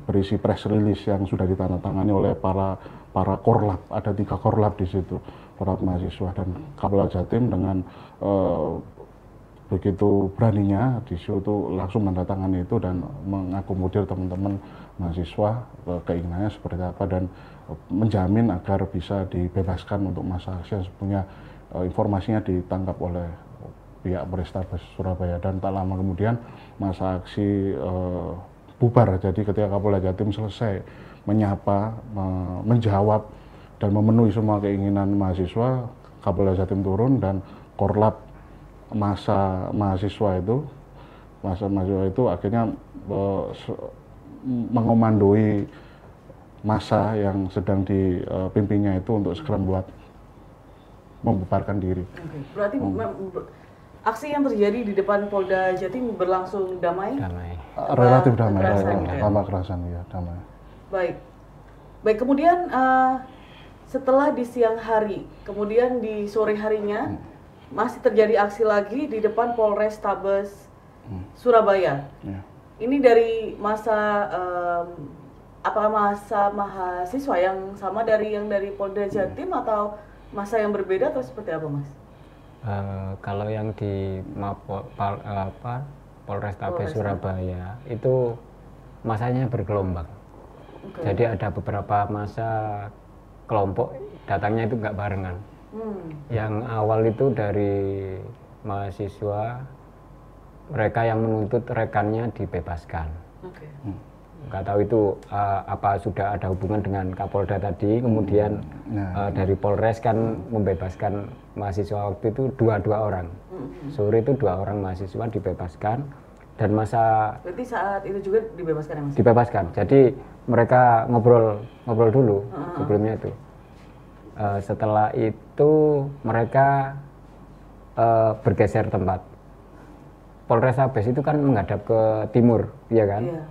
berisi press release yang sudah ditandatangani oleh para korlap. Ada 3 korlap di situ, korlap mahasiswa. Dan Kapolda Jatim dengan begitu beraninya di situ langsung menandatangani itu dan mengakomodir teman-teman mahasiswa keinginannya seperti apa, dan menjamin agar bisa dibebaskan untuk masa aksi yang sebenarnya informasinya ditangkap oleh pihak Polrestabes Surabaya. Dan tak lama kemudian masa aksi bubar. Jadi ketika Kapolda Jatim selesai menyapa, menjawab dan memenuhi semua keinginan mahasiswa, Kapolda Jatim turun dan korlap masa mahasiswa itu akhirnya mengomandoi massa yang sedang dipimpinnya itu untuk segera membubarkan diri. Berarti aksi yang terjadi di depan Polda Jatim berlangsung damai? Relatif damai, tanpa kekerasan ya, damai. Baik. Kemudian setelah di siang hari, kemudian di sore harinya masih terjadi aksi lagi di depan Polrestabes Surabaya. Ini dari masa masa mahasiswa yang sama yang dari Polda Jatim atau masa yang berbeda atau seperti apa, Mas? Kalau yang di Polrestabes Surabaya itu masanya bergelombang. Jadi ada beberapa masa kelompok datangnya itu nggak barengan. Yang awal itu dari mahasiswa, mereka yang menuntut rekannya dibebaskan. Nggak tahu itu apa sudah ada hubungan dengan Kapolda tadi, kemudian dari Polres kan membebaskan mahasiswa waktu itu dua orang. Sore itu 2 orang mahasiswa dibebaskan, dan masa... Berarti saat itu juga dibebaskan ya, Mas? Dibebaskan, jadi mereka ngobrol dulu sebelumnya itu. Setelah itu mereka bergeser tempat. Polrestabes itu kan menghadap ke timur, ya kan?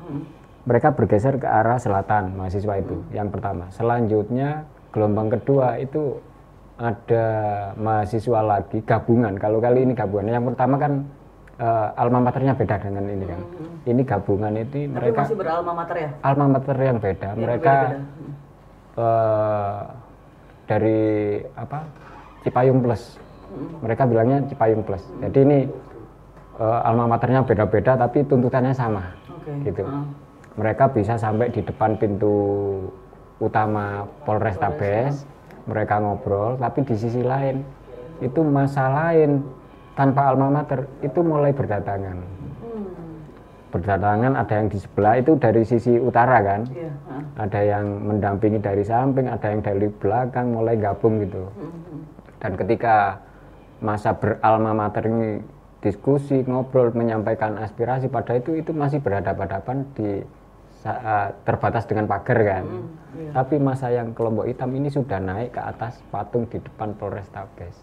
Mereka bergeser ke arah selatan, mahasiswa itu yang pertama. Selanjutnya gelombang kedua itu ada mahasiswa lagi gabungan. Kalau kali ini gabungan. Yang pertama kan alma maternya beda dengan ini kan. Ini gabungan itu Tapi mereka masih beralma mater ya? alma mater yang beda. Yang Mereka berbeda-beda. dari apa? Cipayung Plus. Mereka bilangnya Cipayung Plus. Jadi ini alma maternya beda-beda tapi tuntutannya sama. Oke. Gitu. Mereka bisa sampai di depan pintu utama Polrestabes, mereka ngobrol, tapi di sisi lain itu masa lain tanpa alma mater itu mulai berdatangan. Berdatangan ada yang di sebelah itu dari sisi utara kan, Iya. ada yang mendampingi dari samping, ada yang dari belakang mulai gabung gitu. Dan ketika masa beralma mater ini diskusi, ngobrol, menyampaikan aspirasi pada itu masih berhadapan-hadapan di terbatas dengan pagar kan. Tapi masa yang kelompok hitam ini sudah naik ke atas patung di depan Polrestabes.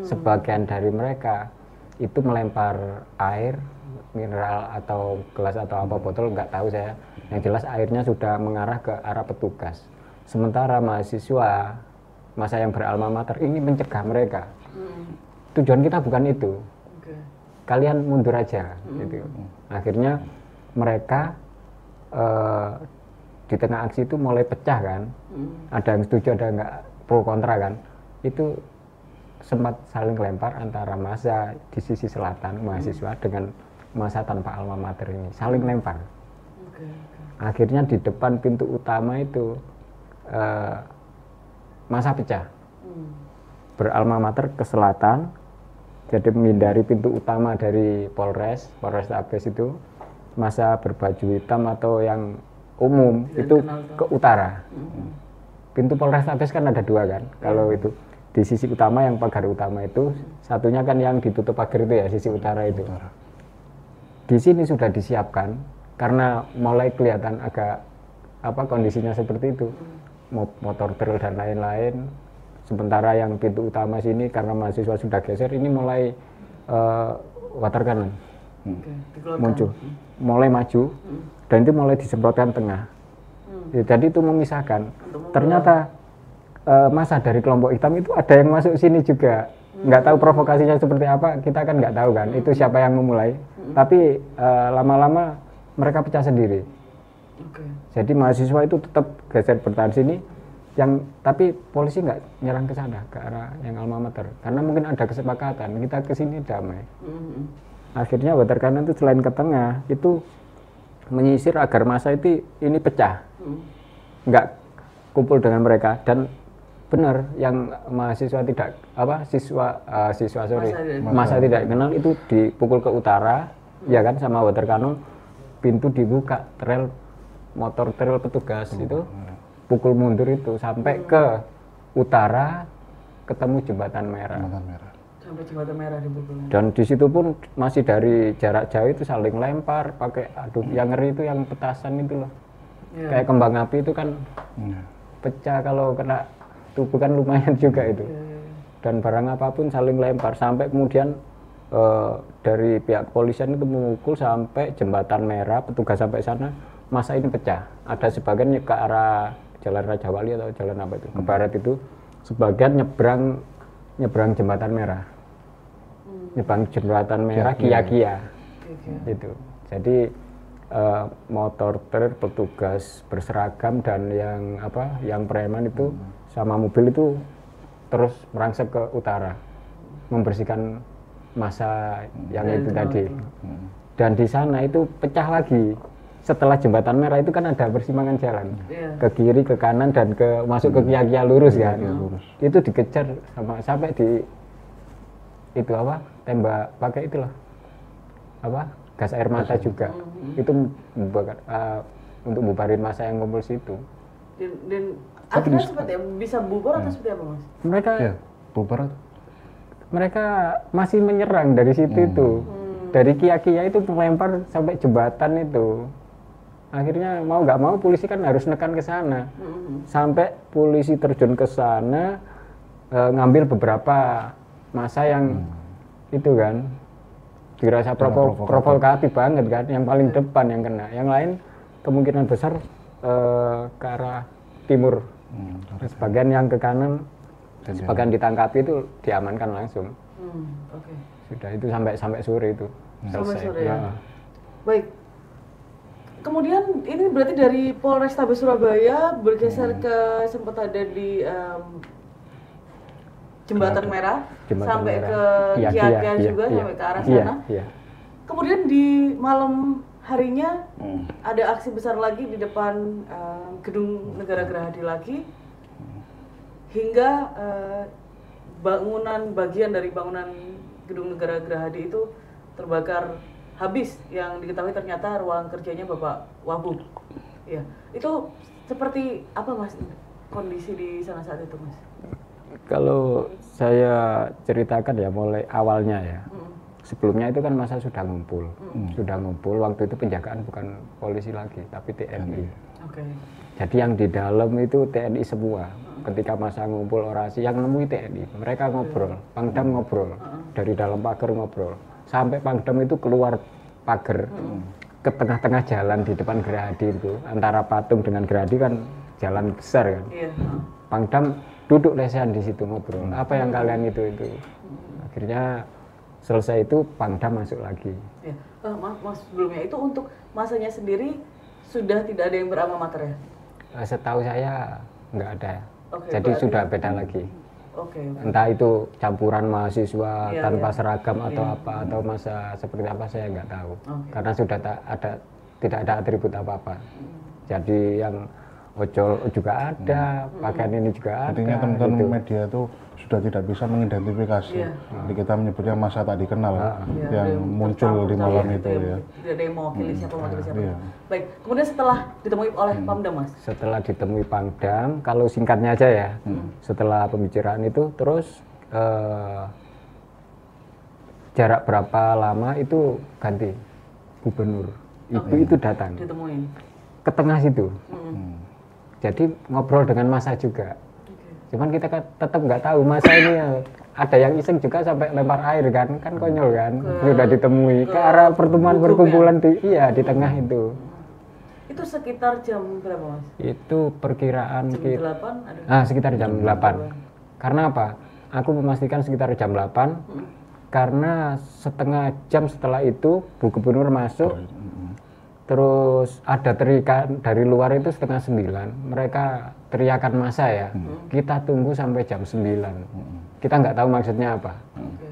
Sebagian dari mereka itu melempar air mineral atau gelas atau apa botol nggak tahu saya. Yang jelas airnya sudah mengarah ke arah petugas. Sementara mahasiswa masa yang beralma mater ini mencegah mereka. Tujuan kita bukan itu. Kalian mundur aja gitu. Akhirnya mereka di tengah aksi itu mulai pecah kan. Ada yang setuju, ada yang nggak, pro kontra kan. Itu sempat saling lempar antara massa di sisi selatan mahasiswa dengan massa tanpa alma mater ini saling lempar. Akhirnya di depan pintu utama itu massa pecah, beralma mater ke selatan, jadi menghindari pintu utama dari Polrestabes itu. Massa berbaju hitam atau yang umum itu ke utara. Pintu Polrestabes kan ada dua kan, kalau itu di sisi utama yang pagar utama itu, satunya kan yang ditutup pagar itu ya, sisi utara itu. Di sini sudah disiapkan karena mulai kelihatan agak kondisinya seperti itu, motor trail dan lain-lain. Sementara yang pintu utama sini karena mahasiswa sudah geser, ini mulai water cannon muncul, mulai maju dan itu mulai disemprotkan tengah. Ya, jadi itu memisahkan. Ternyata masa dari kelompok hitam itu ada yang masuk sini juga. Nggak tahu provokasinya seperti apa, kita kan nggak tahu kan itu siapa yang memulai. Tapi lama-lama mereka pecah sendiri. Jadi mahasiswa itu tetap geser bertahan sini, tapi polisi nggak nyerang ke sana, ke arah yang alma mater, karena mungkin ada kesepakatan kita ke sini damai. Akhirnya water cannon itu selain ke tengah itu menyisir agar massa itu ini pecah, nggak kumpul dengan mereka. Dan benar yang mahasiswa tidak massa tidak kenal itu dipukul ke utara, ya kan, sama water cannon. Pintu dibuka, motor trail petugas itu pukul mundur itu sampai ke utara, ketemu jembatan merah. Sampai jembatan merah dipukul. Dan di situ pun masih dari jarak jauh itu saling lempar pakai yang ngeri itu yang petasan itu loh. Kayak kembang api itu kan pecah kalau kena tubuh kan lumayan juga itu. Dan barang apapun saling lempar sampai kemudian dari pihak kepolisian itu memukul sampai jembatan merah, petugas sampai sana, masa ini pecah. Ada sebagian ke arah Jalan Raja Wali atau jalan apa itu, ke barat itu, sebagian nyebrang jembatan merah. Nyebrang jembatan merah Kia-Kia. Gitu. Jadi motor trail petugas berseragam dan yang preman itu sama mobil itu terus merangsek ke utara, membersihkan massa yang itu tadi. Dan di sana itu pecah lagi. Setelah jembatan merah itu kan ada persimpangan jalan, ke kiri, ke kanan, dan masuk ke Kia-Kia lurus kan. Itu dikejar sampai di tembak pakai itulah gas air mata juga. Itu untuk bubarin massa yang kumpul situ. Dan akhirnya seperti bisa bubar atau seperti apa, Mas? Mereka bubar. Mereka masih menyerang dari situ itu. Dari Kia-Kia itu melempar sampai jembatan itu. Akhirnya mau nggak mau polisi kan harus nekan ke sana. Sampai polisi terjun ke sana, ngambil beberapa massa yang itu kan dirasa provokatif banget kan, yang paling depan yang kena. Yang lain kemungkinan besar ke arah timur. Sebagian yang ke kanan, sebagian ditangkapi itu diamankan langsung. sudah itu sampai sore itu selesai. Sampai sore ya. Baik. Kemudian ini berarti dari Polrestabes Surabaya bergeser ke sempat ada di Jembatan Merah sampai ke Kiaga juga sampai ke arah sana. Kemudian di malam harinya ada aksi besar lagi di depan Gedung Negara Gerahadi lagi hingga bagian dari bangunan Gedung Negara Gerahadi itu terbakar habis, yang diketahui ternyata ruang kerjanya Bapak Wabub. Ya, itu seperti apa Mas kondisi di sana saat itu Mas? Kalau saya ceritakan ya mulai awalnya ya. Sebelumnya itu kan masa sudah ngumpul. Waktu itu penjagaan bukan polisi lagi tapi TNI. Jadi yang di dalam itu TNI semua. Ketika masa ngumpul orasi yang nemui TNI, mereka ngobrol, Pangdam ngobrol, dari dalam pagar ngobrol. Sampai Pangdam itu keluar pagar ke tengah-tengah jalan di depan Gerahadi itu, antara patung dengan Gerahadi kan jalan besar kan. Pangdam duduk lesehan di situ ngobrol. Apa yang kalian itu? Akhirnya selesai itu Pangdam masuk lagi. Ya. Mas sebelumnya itu untuk masanya sendiri sudah tidak ada yang beralma mater ya? Setahu saya nggak ada. Jadi berarti sudah beda lagi. Oke. Entah itu campuran mahasiswa tanpa seragam atau apa atau masa seperti apa saya nggak tahu. Karena sudah tidak ada atribut apa-apa. Jadi yang ojol juga ada, pakaian ini juga ada. Artinya teman-teman media itu sudah tidak bisa mengidentifikasi. Jadi kita menyebutnya masa tak dikenal yang muncul di malam itu ya. Tidak ada yang mewakili siapa. Baik, kemudian setelah ditemui oleh Pangdam Mas? Setelah ditemui Pangdam, kalau singkatnya aja ya, setelah pembicaraan itu terus jarak berapa lama itu ganti gubernur. Ibu itu datang. Ditemuin. Ke tengah situ. Jadi ngobrol dengan masa juga. Cuman kita tetap nggak tahu masa ini ada yang iseng juga sampai lempar air kan konyol kan. Sudah ditemui ke arah pertemuan perkumpulan di tengah itu. Itu sekitar jam berapa Mas? Itu perkiraan jam 8 ada? Sekitar jam 8. Karena apa? Aku memastikan sekitar jam 8 karena setengah jam setelah itu Bu Gubernur masuk. Terus ada teriakan dari luar itu setengah 9, mereka teriakan massa ya, kita tunggu sampai jam 9. Kita nggak tahu maksudnya apa.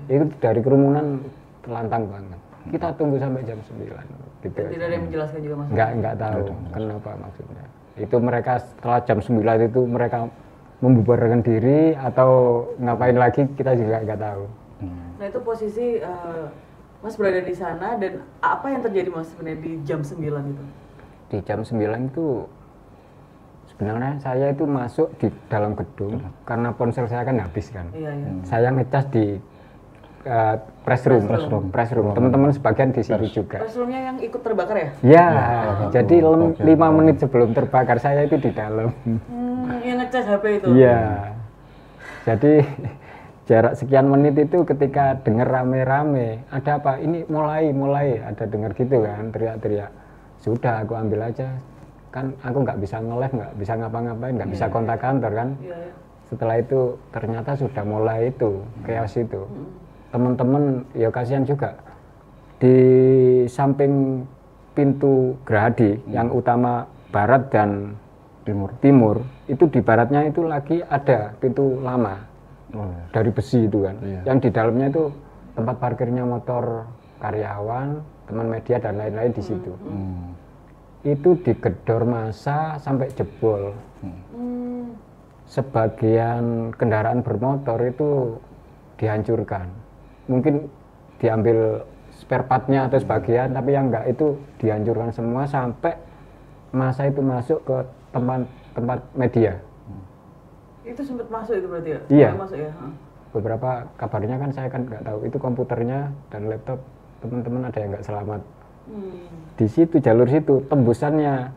Itu dari kerumunan telantang banget. Kita tunggu sampai jam 9. Gitu. Tidak ada yang menjelaskan juga Mas? Nggak tahu kenapa maksudnya. Itu mereka setelah jam 9 itu mereka membubarkan diri atau ngapain lagi kita juga nggak tahu. Nah itu posisi Mas berada di sana dan apa yang terjadi Mas sebenarnya di jam 9 itu? Di jam 9 itu sebenarnya saya itu masuk di dalam gedung karena ponsel saya kan habis kan. Saya ngecas di press room. Teman-teman sebagian di situ juga. Press roomnya yang ikut terbakar ya? Ya, jadi 5 menit sebelum terbakar saya itu di dalam. Yang ngecas HP itu? Iya. Jadi jarak sekian menit itu ketika dengar rame-rame, ada apa? Ini mulai ada dengar gitu kan, teriak-teriak. Sudah aku ambil aja. Kan aku nggak bisa nge-live, nggak bisa ngapa-ngapain, nggak bisa kontak kantor kan. Setelah itu ternyata sudah mulai itu, chaos itu. Teman-teman ya kasihan juga. Di samping pintu Gerahadi yang utama barat dan timur, itu di baratnya itu lagi ada pintu lama. Dari besi itu kan, yang di dalamnya itu tempat parkirnya motor karyawan, teman media dan lain-lain di situ. Itu digedor massa sampai jebol. Sebagian kendaraan bermotor itu dihancurkan. Mungkin diambil spare partnya atau sebagian, tapi yang enggak itu dihancurkan semua sampai massa itu masuk ke tempat media. Itu sempat masuk itu berarti ya? Iya. Masuk ya? Beberapa kabarnya kan saya kan nggak tahu itu komputernya dan laptop teman-teman ada yang nggak selamat. Di situ jalur situ tembusannya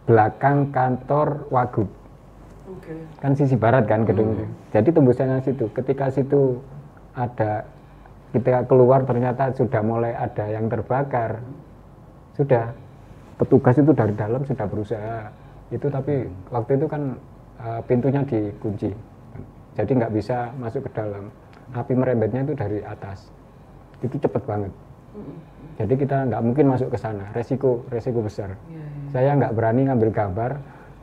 belakang kantor Wagub. Kan sisi barat kan gedungnya. Jadi tembusannya situ. Ketika situ ada ketika keluar ternyata sudah mulai ada yang terbakar. Sudah petugas itu dari dalam sudah berusaha itu tapi waktu itu kan pintunya dikunci, jadi nggak bisa masuk ke dalam. api merembetnya itu dari atas. Itu cepet banget. Jadi kita nggak mungkin masuk ke sana, resiko besar. Saya nggak berani ngambil gambar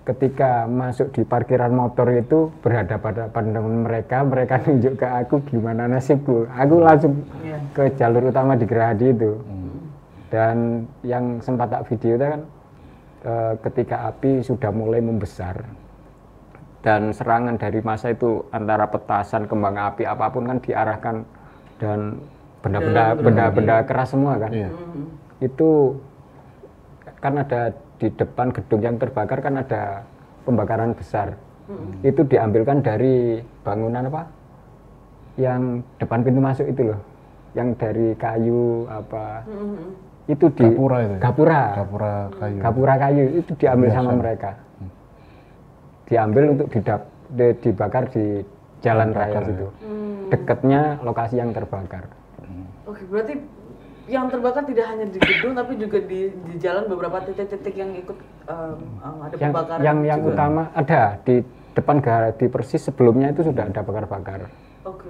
ketika masuk di parkiran motor itu berhadapan dengan mereka tunjuk ke aku gimana nasibku. Aku langsung ke jalur utama di Gerahadi itu. Dan yang sempat tak video itu kan ketika api sudah mulai membesar dan serangan dari massa itu antara petasan, kembang api apapun kan diarahkan dan benda-benda keras semua kan. Itu kan ada di depan gedung yang terbakar kan ada pembakaran besar. Itu diambilkan dari bangunan apa? Yang depan pintu masuk itu loh. Yang dari kayu apa? Itu di Gapura itu. Kayu. Gapura kayu itu diambil sama mereka. Diambil untuk dibakar di jalan raya situ. Dekatnya lokasi yang terbakar. Oke, berarti yang terbakar tidak hanya di gedung tapi juga di jalan beberapa titik-titik yang ikut ada pembakaran. Yang utama ada di depan Gerahadi persis sebelumnya itu sudah ada bakar-bakar. Oke.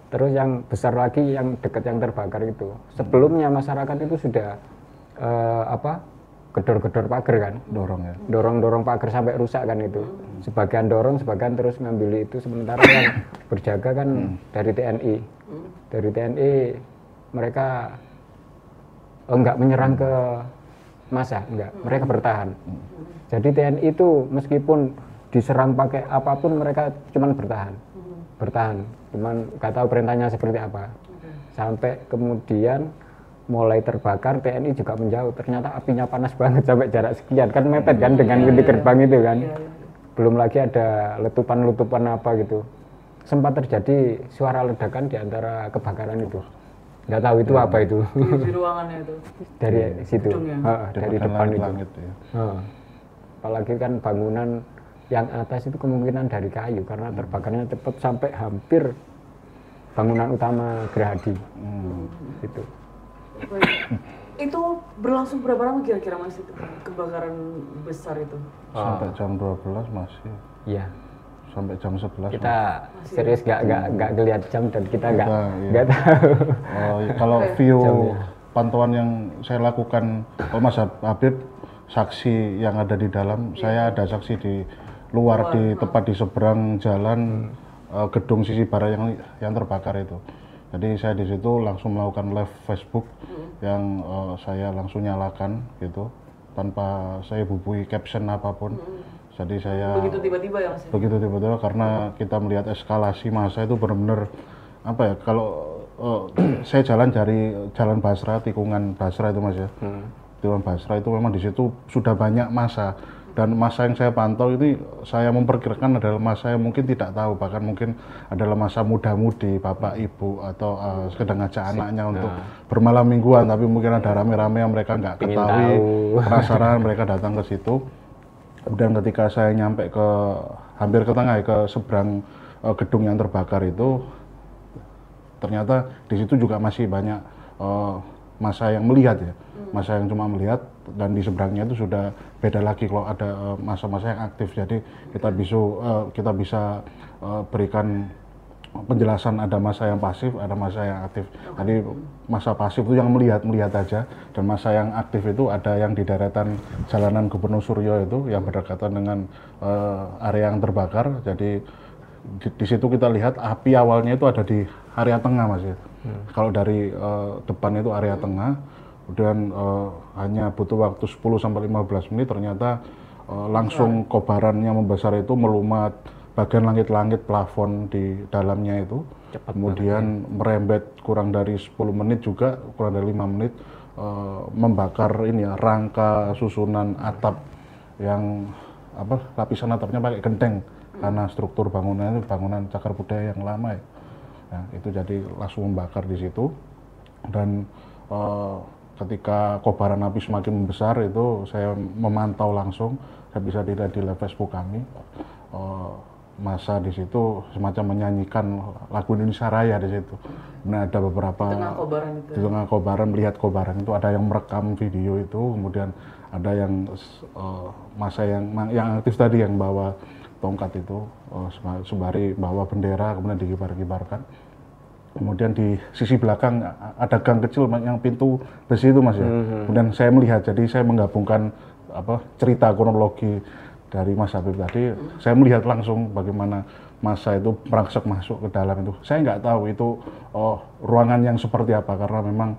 Terus yang besar lagi yang dekat yang terbakar itu. Sebelumnya masyarakat itu sudah gedor-gedor pagar kan. Dorong pagar sampai rusak kan itu. Sebagian dorong, sebagian terus ngambil itu. Sementara yang berjaga kan dari TNI. Dari TNI mereka enggak menyerang ke massa, enggak. Mereka bertahan. Jadi TNI itu meskipun diserang pakai apapun mereka cuman bertahan. Cuman nggak tahu perintahnya seperti apa. Sampai kemudian mulai terbakar, TNI juga menjauh. Ternyata apinya panas banget sampai jarak sekian kan mepet kan dengan pintu gerbang itu kan. Belum lagi ada letupan apa gitu. Sempat terjadi suara ledakan di antara kebakaran itu. Nggak tahu itu apa itu. Di ruangannya itu. Dari situ. Dari depan itu. Ya. Apalagi kan bangunan yang atas itu kemungkinan dari kayu karena terbakarnya cepat sampai hampir bangunan utama Gerahadi. Gitu. Itu berlangsung berapa lama kira-kira Mas itu kebakaran besar itu? Sampai jam 12 masih. Iya. Sampai jam 11. Kita serius nggak ngelihat jam dan kita nggak tahu. Kalau view pantauan yang saya lakukan, Mas Habib saksi yang ada di dalam, saya ada saksi di luar di tepat di seberang jalan gedung sisi barat yang terbakar itu. Jadi saya di situ langsung melakukan live Facebook yang saya langsung nyalakan gitu tanpa saya bubui caption apapun. Jadi saya begitu tiba-tiba ya Mas? Begitu tiba-tiba karena kita melihat eskalasi massa itu benar-benar apa ya, kalau saya jalan dari Jalan Basra, tikungan Basra itu Mas ya. Tikungan Basra itu memang di situ sudah banyak massa. Dan masa yang saya pantau ini saya memperkirakan adalah masa yang mungkin tidak tahu, bahkan mungkin adalah masa muda-mudi, bapak ibu atau sedang ngajak anaknya untuk bermalam mingguan, tapi mungkin ada rame-rame yang mereka nggak ketahui, penasaran mereka datang ke situ. Kemudian ketika saya nyampe ke hampir ke tengah ke seberang gedung yang terbakar itu, ternyata di situ juga masih banyak massa yang melihat ya, massa yang cuma melihat. Dan di seberangnya itu sudah beda lagi kalau ada massa-massa yang aktif. Jadi kita bisa berikan penjelasan ada massa yang pasif, ada massa yang aktif. Jadi massa pasif itu yang melihat aja, dan massa yang aktif itu ada yang di deretan jalanan Gubernur Suryo itu yang berdekatan dengan area yang terbakar. Jadi di situ kita lihat api awalnya itu ada di area tengah Mas ya. Kalau dari depan itu area tengah. Kemudian hanya butuh waktu 10-15 menit ternyata langsung kobarannya membesar itu melumat bagian langit-langit plafon di dalamnya itu. Kemudian merembet kurang dari 10 menit juga, kurang dari 5 menit membakar ini ya, rangka susunan atap yang lapisan atapnya pakai genteng karena struktur bangunannya itu bangunan cagar budaya yang lama ya. Nah, itu jadi langsung membakar di situ. Dan ketika kobaran api semakin membesar itu saya memantau langsung, saya bisa dilihat di live Facebook kami, massa di situ semacam menyanyikan lagu Indonesia Raya di situ. Nah, ada beberapa di tengah kobaran melihat kobaran itu ada yang merekam video itu, kemudian ada yang massa yang aktif tadi yang bawa tongkat itu sembari bawa bendera kemudian dikibar-kibarkan. Kemudian di sisi belakang ada gang kecil yang pintu besi itu Mas ya. Kemudian saya melihat, jadi saya menggabungkan cerita kronologi dari Mas Habib tadi. Saya melihat langsung bagaimana massa itu merangsek masuk ke dalam itu. Saya nggak tahu itu ruangan yang seperti apa, karena memang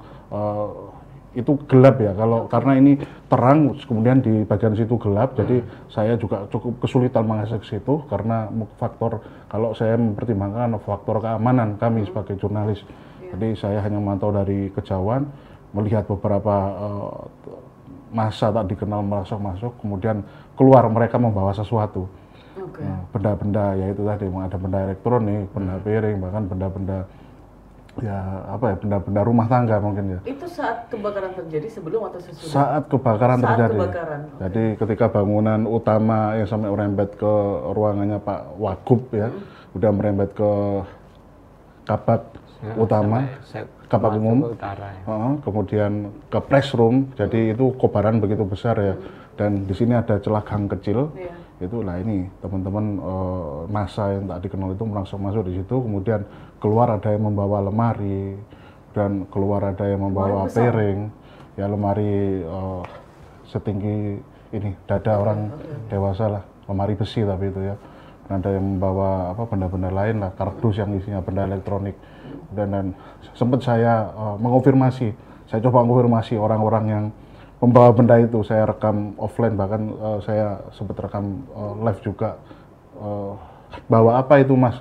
itu gelap ya. Karena ini terang, kemudian di bagian situ gelap, jadi saya juga cukup kesulitan mengakses situ karena faktor, kalau saya mempertimbangkan faktor keamanan kami sebagai jurnalis. Jadi saya hanya memantau dari kejauhan, melihat beberapa massa tak dikenal masuk, kemudian keluar mereka membawa sesuatu. Benda-benda, yaitu tadi ada benda elektronik, benda piring, bahkan benda-benda benda-benda rumah tangga mungkin ya. Itu saat kebakaran terjadi sebelum atau sesudah? Saat kebakaran terjadi. Kebakaran. Jadi ketika bangunan utama yang sampai merembet ke ruangannya Pak Wagub ya, udah merembet ke kabak utama, kabak umum, kemudian ke press room. Jadi itu kobaran begitu besar ya. Dan di sini ada celah gang kecil. Itulah ini teman-teman massa yang tak dikenal itu langsung masuk di situ, kemudian keluar ada yang membawa lemari, dan keluar ada yang membawa piring, ya lemari setinggi ini dada orang dewasa lah, lemari besi tapi itu ya. Dan ada yang membawa benda-benda lain lah, kardus yang isinya benda elektronik. Dan sempat saya mengonfirmasi, saya coba mengonfirmasi orang-orang yang membawa benda itu, saya rekam offline, bahkan saya sempat rekam live juga. Bawa apa itu Mas?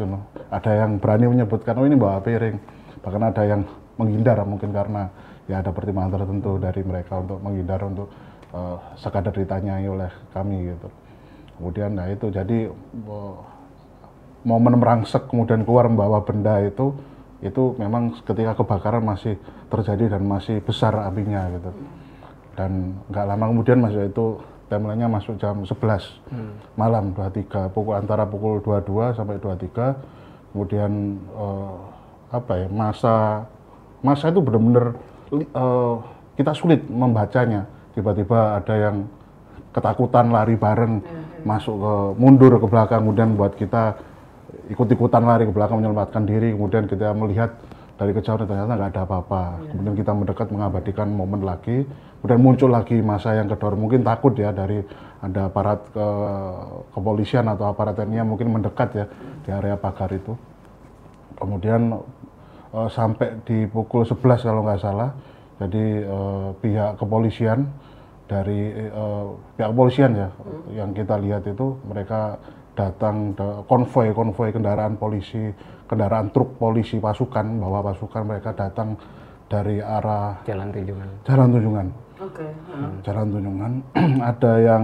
Ada yang berani menyebutkan, oh ini bawa piring. Bahkan ada yang menghindar, mungkin karena ya ada pertimbangan tertentu dari mereka untuk menghindar, untuk sekadar ditanyai oleh kami gitu. Kemudian itu jadi momen merangsek kemudian keluar membawa benda itu memang ketika kebakaran masih terjadi dan masih besar apinya gitu. Dan nggak lama kemudian Mas, itu timelinenya masuk jam 11 malam 23, antara pukul 22 sampai 23. Kemudian masa itu benar-benar kita sulit membacanya. Tiba-tiba ada yang ketakutan lari bareng, mundur ke belakang, kemudian buat kita ikut-ikutan lari ke belakang menyelamatkan diri. Kemudian kita melihat dari kejauhan ternyata nggak ada apa-apa. Kemudian kita mendekat mengabadikan momen lagi. Kemudian muncul lagi massa yang kedor, mungkin takut ya dari ada aparat kepolisian atau aparat TNI yang mungkin mendekat ya di area pagar itu. Kemudian sampai di pukul 11 kalau nggak salah, jadi pihak kepolisian ya, yang kita lihat itu mereka datang konvoi kendaraan polisi, kendaraan truk polisi pasukan, bawa pasukan, mereka datang dari arah Jalan Tunjungan. Jalan Tunjungan. Ada yang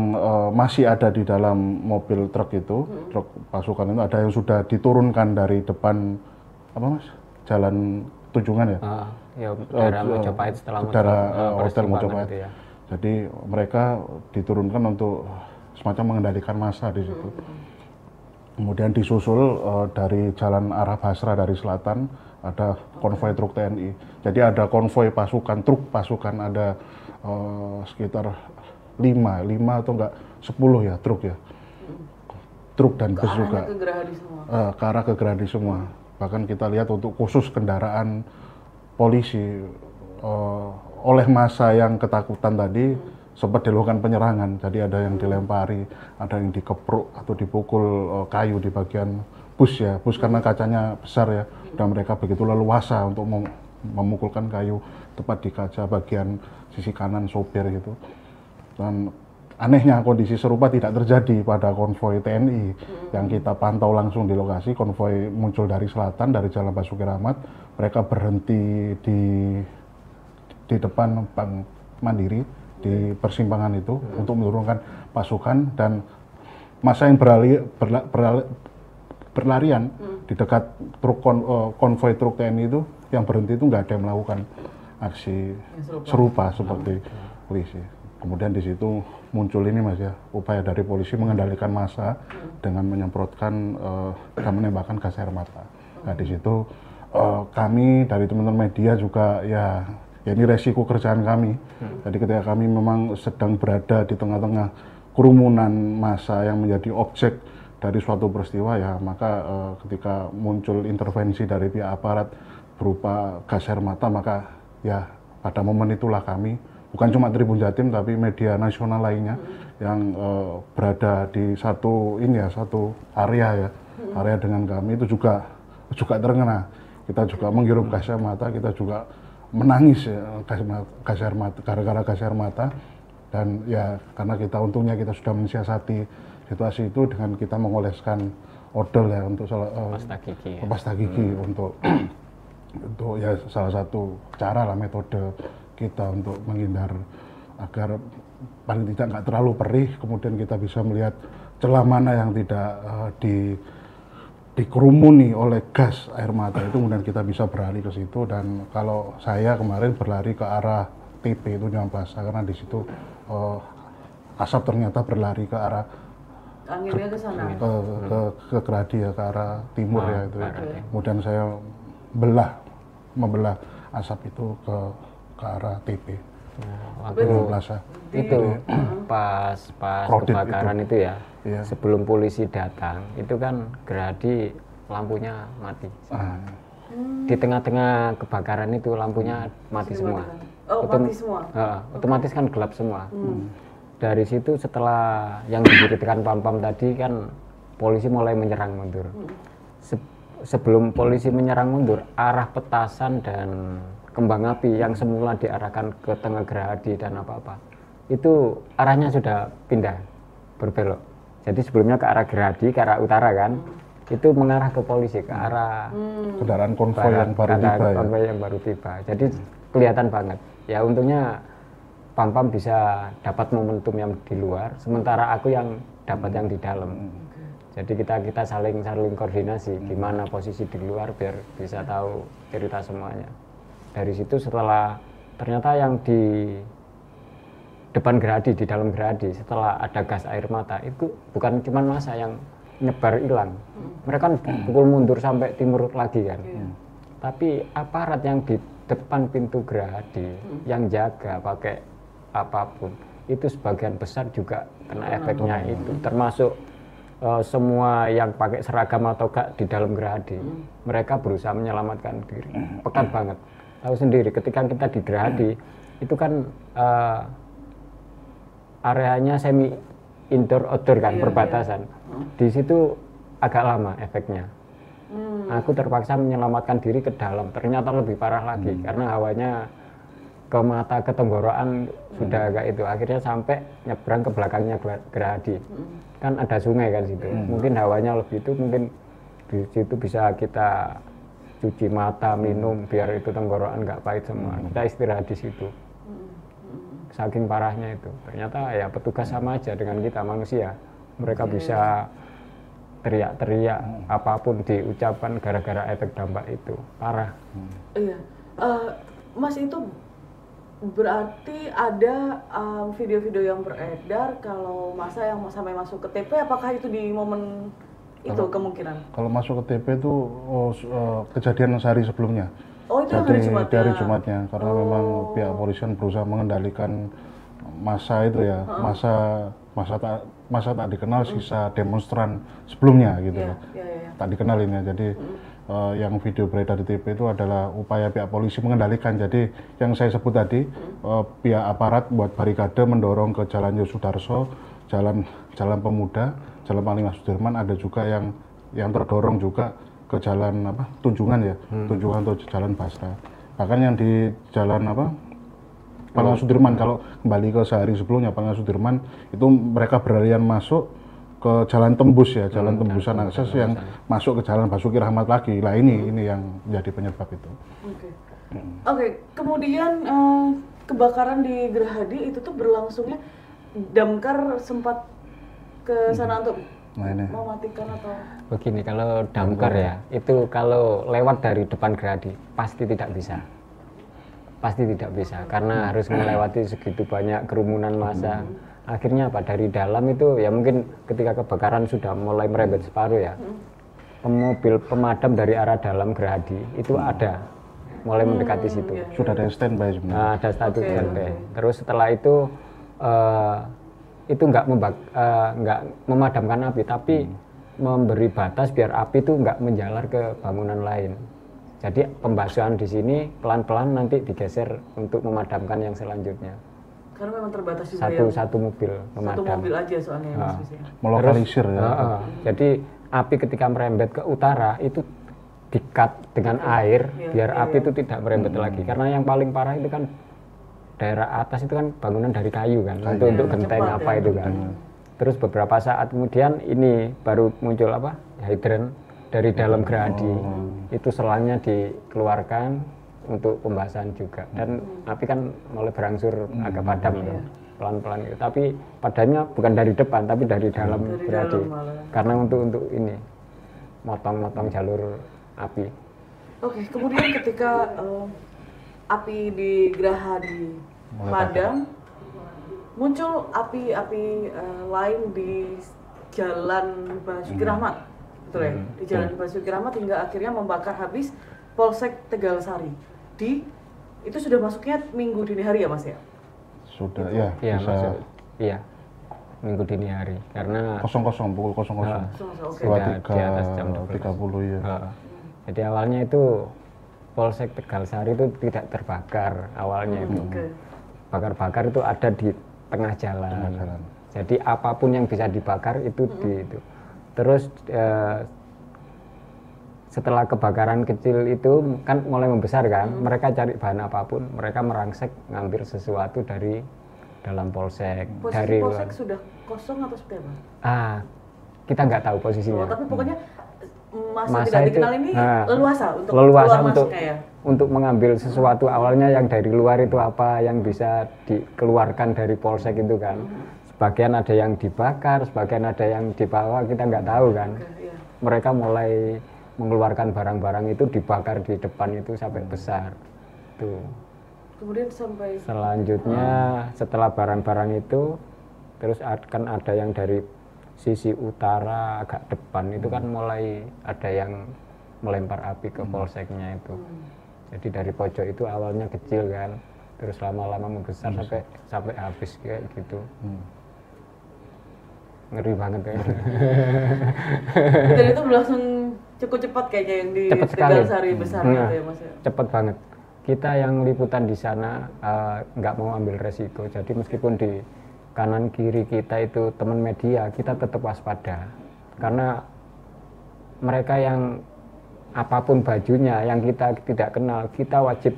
masih ada di dalam mobil truk itu, truk pasukan itu, ada yang sudah diturunkan dari depan Jalan Tunjungan ya. Daerah Mojopahit, setelah Hotel Mojopahit. Ya. Jadi mereka diturunkan untuk semacam mengendalikan massa di situ. Kemudian disusul dari jalan arah Basra dari selatan ada konvoi truk TNI. Jadi ada konvoi pasukan, truk pasukan, ada sekitar 5 atau enggak 10 ya truk ya. Truk dan bus juga. Ke arah ke Gerahadi semua. Bahkan kita lihat untuk khusus kendaraan polisi oleh massa yang ketakutan tadi sempat dilakukan penyerangan. Jadi ada yang dilempari, ada yang dikepruk atau dipukul kayu di bagian bus ya. Bus karena kacanya besar ya, dan mereka begitu leluasa untuk memukulkan kayu tepat di kaca bagian sisi kanan sopir gitu. Dan anehnya kondisi serupa tidak terjadi pada konvoi TNI yang kita pantau langsung di lokasi. Konvoi muncul dari selatan, dari Jalan Basuki Rahmat. Mereka berhenti di depan Bank Mandiri di persimpangan itu untuk menurunkan pasukan, dan massa yang berlarian di dekat konvoi truk TNI itu yang berhenti itu nggak ada yang melakukan aksi serupa seperti polisi. Kemudian di situ muncul ini Mas ya, upaya dari polisi mengendalikan massa dengan menyemprotkan dan menembakkan gas air mata. Nah di situ kami dari teman-teman media juga ya ini resiko kerjaan kami. Jadi ketika kami memang sedang berada di tengah-tengah kerumunan massa yang menjadi objek dari suatu peristiwa ya, maka ketika muncul intervensi dari pihak aparat berupa gas air mata, maka ya pada momen itulah kami, bukan cuma Tribun Jatim tapi media nasional lainnya yang berada di satu area dengan kami itu juga terkena. Kita juga menghirup gas air mata, kita juga menangis ya, gas air mata, gara-gara gas air mata. Dan ya karena untungnya kita sudah mensiasati situasi itu dengan kita mengoleskan odol ya untuk pasta gigi untuk ya salah satu cara lah, metode kita untuk menghindar agar paling tidak nggak terlalu perih, kemudian kita bisa melihat celah mana yang tidak dikerumuni oleh gas air mata itu, kemudian kita bisa berlari ke situ. Dan kalau saya kemarin berlari ke arah TP itu Nyuman Plaza, karena di situ asap ternyata berlari ke arah anginnya ke sana ke Gradi ya, ke arah timur ya itu. Kemudian saya membelah asap itu ke arah TP. Waktu Plaza. Itu pas kebakaran itu ya, sebelum polisi datang itu kan Gradi lampunya mati. Di tengah-tengah kebakaran itu lampunya mati semua. Mati semua. Otomatis kan gelap semua. Dari situ setelah yang diberitakan Pam-Pam tadi kan polisi mulai menyerang mundur. Sebelum polisi menyerang mundur, arah petasan dan kembang api yang semula diarahkan ke tengah Gerahadi dan apa-apa itu arahnya sudah pindah, berbelok. Jadi sebelumnya ke arah Gerahadi, ke arah utara kan, itu mengarah ke polisi, ke arah kendaraan konvoy yang baru tiba. Jadi kelihatan banget. Ya untungnya Pam-Pam bisa dapat momentum yang di luar, sementara aku yang dapat yang di dalam. Jadi kita saling koordinasi gimana posisi di luar biar bisa tahu cerita semuanya. Dari situ setelah ternyata yang di depan Gerahadi, di dalam Gerahadi, setelah ada gas air mata itu bukan cuma massa yang nyebar hilang. Mereka kan pukul mundur sampai timur lagi kan. Tapi aparat yang di depan pintu Gerahadi yang jaga pakai apapun itu sebagian besar juga kena efeknya itu, termasuk semua yang pakai seragam atau gak di dalam Gerahadi. Mereka berusaha menyelamatkan diri. Pekat banget. Tahu sendiri ketika kita di Gerahadi itu kan areanya semi indoor outdoor kan, perbatasan. Di situ agak lama efeknya. Aku terpaksa menyelamatkan diri ke dalam. Ternyata lebih parah lagi karena hawanya ke mata, ke tenggorokan sudah agak itu. Akhirnya sampai nyebrang ke belakangnya Gerahadi. Kan ada sungai kan situ. Mungkin hawanya lebih itu, mungkin di situ bisa kita cuci mata, minum biar itu tenggorokan nggak pahit semua. Kita istirahat di situ. Saking parahnya itu. Ternyata ya petugas sama aja dengan kita manusia. Mereka bisa teriak-teriak apapun diucapkan gara-gara efek dampak itu. Parah. Iya. Mas, itu berarti ada video-video yang beredar kalau masa yang sampai masuk ke TP, apakah itu di momen itu kemungkinan? Kalau masuk ke TP itu kejadian sehari sebelumnya. Oh, itu jadi hari Jumatnya, karena memang pihak polisian berusaha mengendalikan massa itu ya, massa tak dikenal sisa demonstran sebelumnya gitu. Tak dikenal ini ya. Jadi yang video beredar di TV itu adalah upaya pihak polisi mengendalikan. Jadi yang saya sebut tadi, pihak aparat buat barikade mendorong ke Jalan Yosudarso, Jalan Pemuda, Jalan Panglima Sudirman, ada juga yang terdorong juga ke jalan Tunjungan ya, Tunjungan atau Jalan Basra. Bahkan yang di jalan Panglima Sudirman, kalau kembali ke sehari sebelumnya Panglima Sudirman itu mereka berlarian masuk ke jalan tembus ya, jalan tembusan akses yang masuk ke Jalan Basuki Rahmat lagi. Lah ini yang jadi penyebab itu. Oke. Kemudian kebakaran di Gerahadi itu tuh berlangsungnya damkar sempat ke sana untuk mematikan atau? Begini, kalau damkar ya, itu kalau lewat dari depan Gerahadi pasti tidak bisa. Pasti tidak bisa, karena harus melewati segitu banyak kerumunan massa. Akhirnya apa, dari dalam itu ya mungkin ketika kebakaran sudah mulai merembet separuh ya, mobil pemadam dari arah dalam Gerahadi itu ada, mulai mendekati situ. Sudah ada standby sebenarnya. Ada status standby. Terus setelah itu nggak memadamkan api, tapi memberi batas biar api itu nggak menjalar ke bangunan lain. Jadi pembasuhan di sini pelan-pelan nanti digeser untuk memadamkan yang selanjutnya. Karena memang terbatas juga ya. Satu mobil pemadam. Satu mobil aja soalnya ya, Mas Bis, ya. Melokalisir ya. Jadi api ketika merembet ke utara itu di-cut dengan air biar api itu tidak merembet lagi. Karena yang paling parah itu kan daerah atas itu kan bangunan dari kayu kan, untuk genteng apa itu kan. Terus beberapa saat kemudian ini baru muncul apa? Hidran dari dalam gerahadi. Itu selangnya dikeluarkan untuk pembasahan juga. Dan api kan mulai berangsur agak padam gitu. Pelan-pelan gitu. Tapi padamnya bukan dari depan tapi dari dalam gerahadi. Karena untuk ini motong-motong jalur api. Oke, kemudian ketika api di gerahadi padam, muncul api-api lain di Jalan Basuki Rahmat, betul ya? Di Jalan Basuki Rahmat hingga akhirnya membakar habis Polsek Tegalsari. Itu sudah masuknya minggu dini hari ya Mas ya? Sudah ya, Iya, bisa masuk. Iya. Minggu dini hari karena pukul 00. sudah di atas jam 12. 30 ya. Jadi awalnya itu Polsek Tegalsari itu tidak terbakar awalnya itu. Bakar-bakar itu ada di tengah jalan. Jadi apapun yang bisa dibakar itu di itu. Terus setelah kebakaran kecil itu kan mulai membesar kan, mereka cari bahan apapun, mereka merangsek ngambil sesuatu dari dalam polsek. Posisi dari polsek luar. sudah kosong atau seperti apa? Kita nggak tahu posisinya. Tapi pokoknya masa Masa tidak itu, dikenal ini leluasa untuk leluasa keluar untuk masuknya ya? untuk mengambil sesuatu awalnya yang dari luar itu apa yang bisa dikeluarkan dari polsek itu kan. Sebagian ada yang dibakar, sebagian ada yang dibawa, kita nggak tahu kan. Mereka mulai mengeluarkan barang-barang itu dibakar di depan itu sampai besar. Tuh. Kemudian sampai Selanjutnya setelah barang-barang itu terus akan ada yang dari sisi utara agak depan itu kan mulai ada yang melempar api ke polseknya itu. Jadi dari pojok itu awalnya kecil kan, terus lama-lama membesar sampai habis kayak gitu. Ngeri banget kayaknya. dan itu berlangsung cukup cepat kayaknya yang di Cepat sekali. Tegalsari besar gitu ya Mas ya? Cepat banget. Kita yang liputan di sana nggak mau ambil resiko. Jadi meskipun di kanan kiri kita itu teman media, kita tetap waspada. Karena mereka yang apapun bajunya yang kita tidak kenal, kita wajib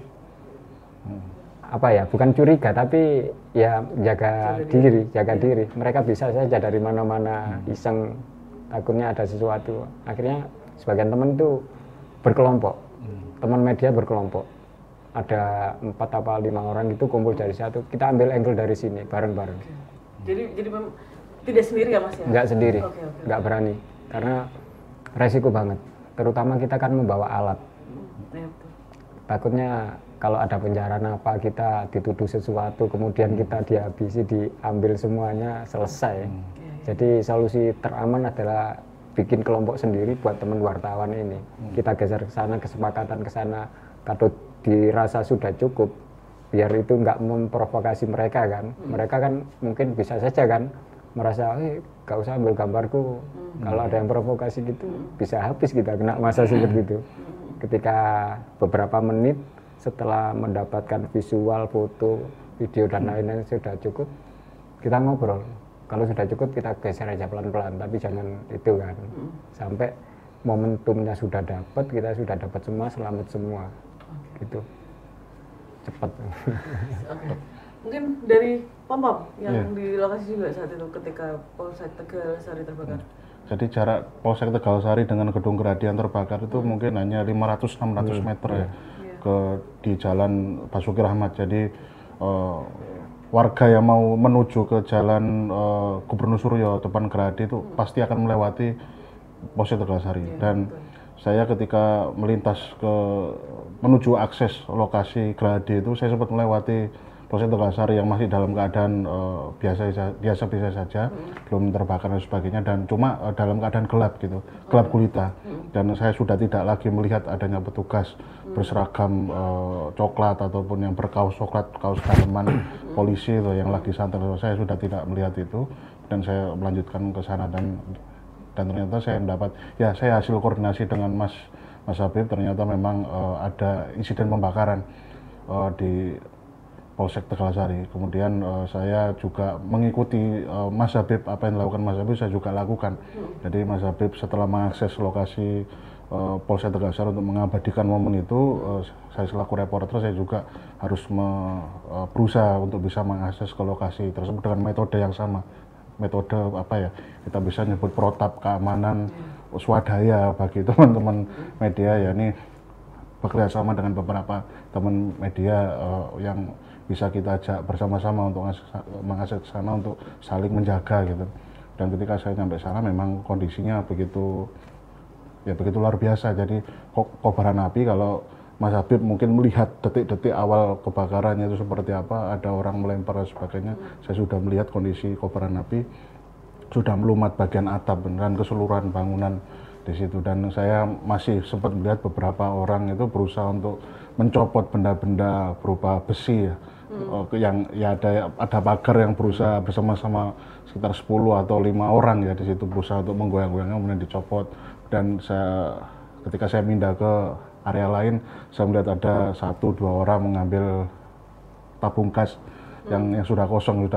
bukan curiga tapi ya jaga diri. Mereka bisa saja dari mana-mana iseng, takutnya ada sesuatu. Akhirnya sebagian teman itu berkelompok, teman media berkelompok. Ada 4 apa 5 orang itu kumpul dari satu, kita ambil angle dari sini bareng-bareng. Jadi tidak sendiri ya Mas ya? Nggak sendiri, Oke. nggak berani karena resiko banget. Terutama kita kan membawa alat. Takutnya kalau ada penjarahan apa kita dituduh sesuatu, kemudian kita dihabisi, diambil semuanya, selesai. Jadi solusi teraman adalah bikin kelompok sendiri buat teman wartawan ini. Kita geser ke sana, kesepakatan ke sana. Kalau dirasa sudah cukup, biar itu nggak memprovokasi mereka kan. Mereka kan mungkin bisa saja kan merasa, gak usah ambil gambarku. Kalau ada yang provokasi gitu, bisa habis kita kena masa seperti itu. Ketika beberapa menit setelah mendapatkan visual, foto, video dan lain-lain sudah cukup, kita ngobrol. Kalau sudah cukup kita geser aja pelan-pelan, tapi jangan itu kan. Sampai momentumnya sudah dapat, kita sudah dapat semua, selamat semua. Gitu. Cepat. Mungkin dari Pam yang di lokasi juga saat itu ketika Polsek Tegalsari terbakar. Jadi jarak Polsek Tegalsari dengan gedung gerahadi yang terbakar itu mungkin hanya 500-600 meter ya di Jalan Basuki Rahmat. Jadi warga yang mau menuju ke Jalan Gubernur Suryo depan gerahadi itu pasti akan melewati Polsek Tegalsari. Dan saya ketika melintas menuju akses lokasi gerahadi itu saya sempat melewati Polsek Tegalsari yang masih dalam keadaan biasa saja, belum terbakar dan sebagainya, dan cuma dalam keadaan gelap gitu, gelap gulita. Dan saya sudah tidak lagi melihat adanya petugas berseragam coklat ataupun yang berkaos coklat, kaos daleman polisi itu yang lagi santai. Saya sudah tidak melihat itu, dan saya melanjutkan ke sana dan ternyata saya mendapat, saya hasil koordinasi dengan Mas Mas Habib ternyata memang ada insiden pembakaran di Polsek Tegalasari. Kemudian saya juga mengikuti Mas Habib, apa yang dilakukan Mas Habib saya juga lakukan. Jadi Mas Habib setelah mengakses lokasi Polsek Tegalasari untuk mengabadikan momen itu, saya selaku reporter saya juga harus berusaha untuk bisa mengakses ke lokasi tersebut dengan metode yang sama. Metode apa ya, kita bisa nyebut protap keamanan swadaya bagi teman-teman media, ya ini bekerja sama dengan beberapa teman media yang bisa kita ajak bersama-sama untuk mengakses ke sana untuk saling menjaga gitu. Dan ketika saya sampai sana memang kondisinya begitu luar biasa. Jadi kobaran api, kalau Mas Habib mungkin melihat detik-detik awal kebakarannya itu seperti apa, ada orang melempar dan sebagainya, saya sudah melihat kondisi kobaran api sudah melumat bagian atap dan keseluruhan bangunan di situ. Dan saya masih sempat melihat beberapa orang itu berusaha untuk mencopot benda-benda berupa besi ya, yang ya ada pagar yang berusaha bersama-sama sekitar 10 atau 5 orang ya di situ berusaha untuk menggoyang-goyangnya, kemudian dicopot. Dan ketika saya pindah ke area lain, saya melihat ada 1-2 orang mengambil tabung gas yang sudah gosong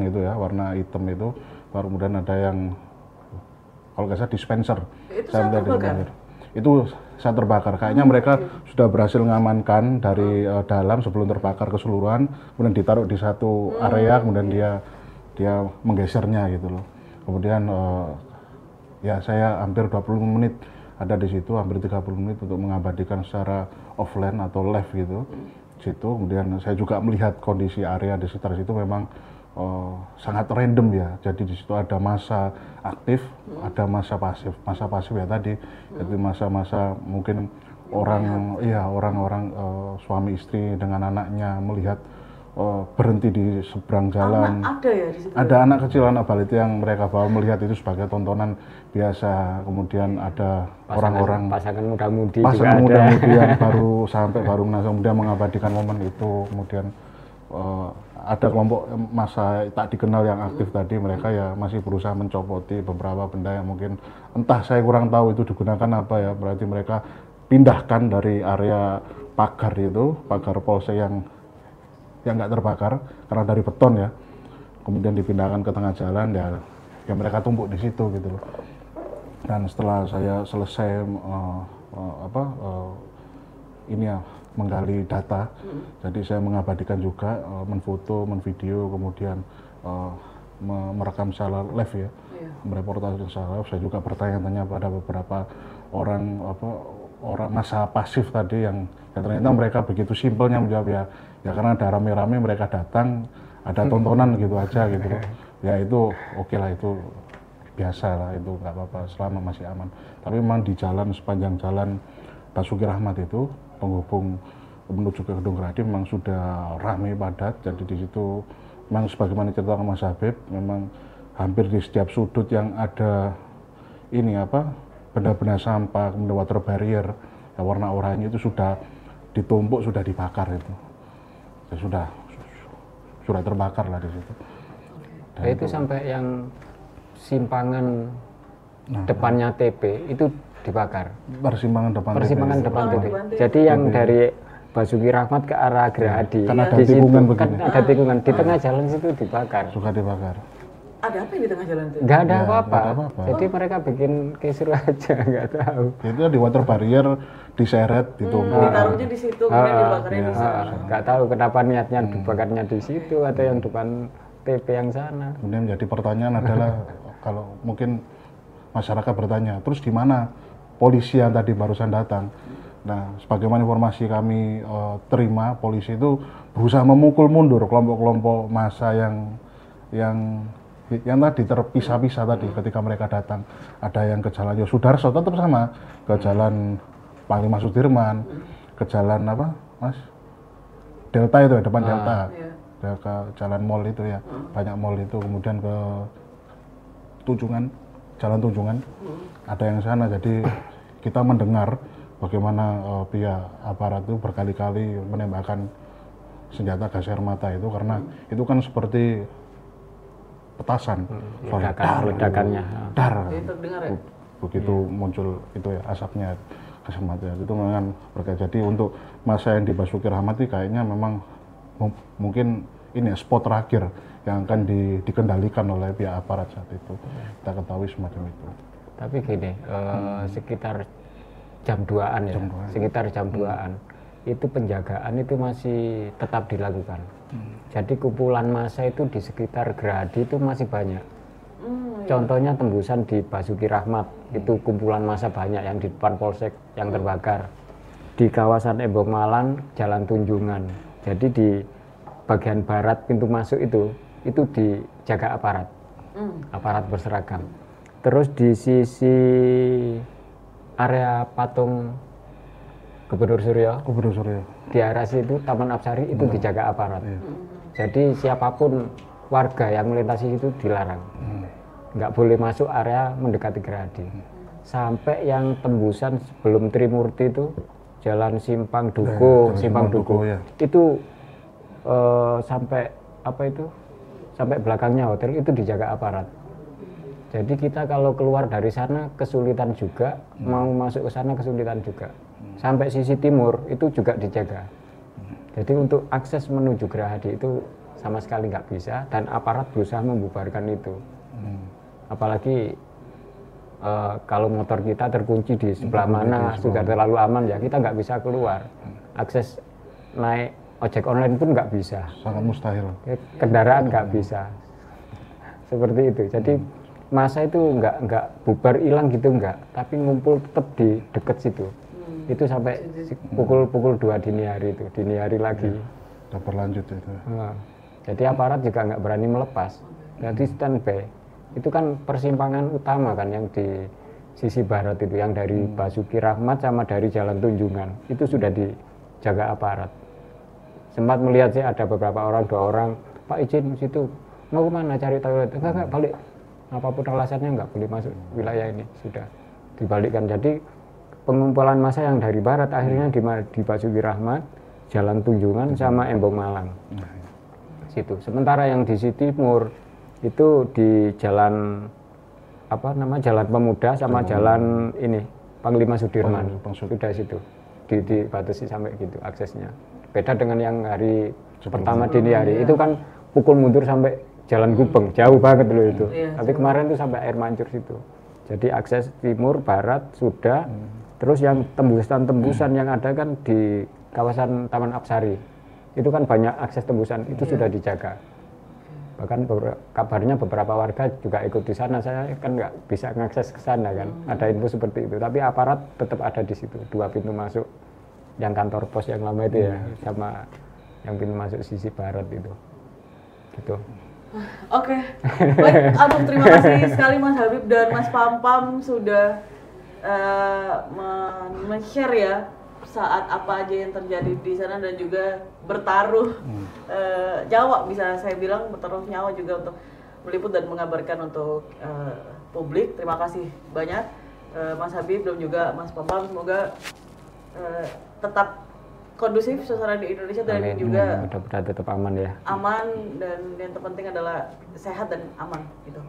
itu ya, warna hitam itu. Baru kemudian ada yang, kalau nggak salah dispenser. Itu saya melihat terbakar? Itu saat terbakar. Kayaknya mereka sudah berhasil mengamankan dari dalam sebelum terbakar keseluruhan, kemudian ditaruh di satu area, kemudian dia menggesernya gitu loh. Kemudian ya saya hampir 20 menit ada di situ, hampir 30 menit untuk mengabadikan secara offline atau live gitu. Situ kemudian saya juga melihat kondisi area di sekitar situ memang sangat random ya. Jadi di situ ada masa aktif, ada masa pasif. Masa pasif ya tadi, jadi masa-masa mungkin orang-orang suami istri dengan anaknya melihat berhenti di seberang jalan. Anak ada ya di situ? Ada anak kecil, anak balita yang mereka bawa melihat itu sebagai tontonan biasa. Kemudian ada orang-orang pasangan muda-mudi yang baru kemudian mengabadikan momen itu. Kemudian ada kelompok masa tak dikenal yang aktif tadi, mereka ya masih berusaha mencopoti beberapa benda yang mungkin entah, saya kurang tahu itu digunakan apa ya. Berarti mereka pindahkan dari area pagar itu, pagar polsek yang nggak terbakar karena dari beton ya, kemudian dipindahkan ke tengah jalan ya mereka tumpuk di situ gitu loh. Dan setelah saya selesai menggali data, jadi saya mengabadikan juga, menfoto, menvideo, kemudian merekam secara live ya, mereportase secara live. Saya juga bertanya-tanya pada beberapa orang masa pasif tadi yang ternyata mereka begitu simpelnya menjawab ya karena ada rame-rame mereka datang, ada tontonan gitu aja gitu loh. Ya itu oke lah, itu biasa lah, itu nggak apa-apa selama masih aman. Tapi memang di sepanjang jalan Basuki Rahmat itu penghubung menuju ke Gedung Gerahadi memang sudah ramai padat. Jadi di situ memang sebagaimana cerita Mas Habib, memang hampir di setiap sudut yang ada benda-benda sampah, kemudian water barrier yang warna oranye itu sudah ditumpuk, sudah dibakar itu. Ya sudah terbakar lah di situ. Dan itu sampai yang simpangan depannya TP itu dibakar. Persimpangan depan TP. Jadi yang dari Basuki Rahmat ke arah Gerahadi, kan ada di tikungan situ, begini. kan ada tikungan di tengah jalan situ dibakar. Suka dibakar. Ada apa yang di tengah jalan itu? Nggak ada Ya, apa-apa. nggak ada apa-apa. Jadi mereka bikin kisruh aja, nggak tahu. Itu di water barrier diseret, ditumpuk. Ditaruhnya di situ, kemudian dibakarnya di sana. Nggak tahu kenapa niatnya dibakarnya di situ atau yang depan TP yang sana. Kemudian jadi pertanyaan adalah kalau mungkin masyarakat bertanya, terus di mana polisi yang tadi barusan datang? Nah, sebagaimana informasi kami terima, polisi itu berusaha memukul mundur kelompok-kelompok massa yang tadi terpisah-pisah tadi ketika mereka datang. Ada yang ke jalan Yosudarso tetap sama, ke jalan Panglima Sudirman, ke jalan Delta itu ya, depan Delta. Ya, ke jalan mall itu ya, banyak mall itu, kemudian ke Jalan Tunjungan, ada yang sana. Jadi kita mendengar bagaimana pihak aparat itu berkali-kali menembakkan senjata gas air mata itu, karena itu kan seperti petasan, ledakannya. dar, Itu dengar ya? begitu muncul itu ya asapnya. kematian itu memang berkait. Jadi untuk masa yang di Basuki Rahmat ini kayaknya memang mungkin ini ya, spot terakhir yang akan dikendalikan oleh pihak aparat saat itu. Kita ketahui semacam itu. Tapi gini, sekitar jam 2-an ya, sekitar jam 2-an itu penjagaan itu masih tetap dilakukan. Jadi kumpulan massa itu di sekitar Gerahadi itu masih banyak. Contohnya tembusan di Basuki Rahmat, itu kumpulan massa banyak yang di depan Polsek yang terbakar. Di kawasan Embong Malang, Jalan Tunjungan. Jadi di bagian barat pintu masuk itu dijaga aparat. Aparat berseragam. Terus di sisi area patung Gubernur Suryo, di arah situ Taman Apsari itu dijaga aparat. Jadi siapapun warga yang melintasi itu dilarang. Nggak boleh masuk area mendekati Gerahadi. Sampai yang tembusan sebelum Trimurti itu Jalan Simpang Dukuh, ya. Itu sampai apa itu? Sampai belakangnya hotel itu dijaga aparat. Jadi kita kalau keluar dari sana kesulitan juga, mau masuk ke sana kesulitan juga. Sampai sisi timur itu juga dijaga. Jadi untuk akses menuju Gerahadi itu sama sekali nggak bisa, dan aparat berusaha membubarkan itu. Apalagi kalau motor kita terkunci di sebelah mana, sudah terlalu aman ya, kita nggak bisa keluar. Akses naik ojek online pun nggak bisa. Sangat mustahil. Kendaraan nggak bisa. Seperti itu. Jadi masa itu nggak bubar hilang gitu nggak, tapi ngumpul tetap di dekat situ. Itu sampai pukul 2 dini hari itu, dini hari lagi. Udah berlanjut itu. Jadi aparat juga nggak berani melepas. Jadi standby. Itu kan persimpangan utama kan yang di sisi barat itu, yang dari Basuki Rahmat sama dari Jalan Tunjungan itu sudah dijaga aparat. Sempat melihat sih ada beberapa orang, 2 orang, Pak izin situ, mau kemana cari toilet? Enggak, balik. Apapun alasannya nggak boleh masuk wilayah ini, sudah dibalikkan. Jadi pengumpulan massa yang dari barat akhirnya di Basuki Rahmat, Jalan Tunjungan sama Embong Malang. Situ. Sementara yang di sisi timur itu di jalan Jalan Pemuda sama jalan ini Panglima Sudirman. Sudah situ. Dibatasi sampai gitu aksesnya. Beda dengan yang hari pertama dini hari. Itu kan pukul mundur sampai Jalan Gubeng, jauh banget loh itu. Tapi kemarin itu sampai air mancur situ. Jadi akses timur, barat sudah. Terus yang tembusan yang ada kan di kawasan Taman Apsari. Itu kan banyak akses tembusan, itu sudah dijaga. Bahkan kabarnya beberapa warga juga ikut di sana. Saya kan nggak bisa mengakses ke sana kan. Ada info seperti itu. Tapi aparat tetap ada di situ. 2 pintu masuk, yang kantor pos yang lama itu ya, sama yang pintu masuk sisi barat itu. Gitu. Oke, baik. Aduh, terima kasih sekali Mas Habib dan Mas Pampam sudah men-share ya saat apa aja yang terjadi di sana, dan juga bertaruh nyawa, bisa saya bilang bertaruh nyawa juga untuk meliput dan mengabarkan untuk publik. Terima kasih banyak Mas Habib dan juga Mas Pampam. Semoga tetap kondusif suasana di Indonesia, dan juga mudah-mudahan tetap aman ya. Aman, dan yang terpenting adalah sehat dan aman gitu.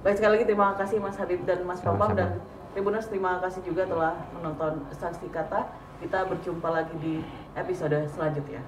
Baik, sekali lagi terima kasih Mas Habib dan Mas Pampam, dan Tribuners terima kasih juga telah menonton Saksi Kata. Kita berjumpa lagi di episode selanjutnya.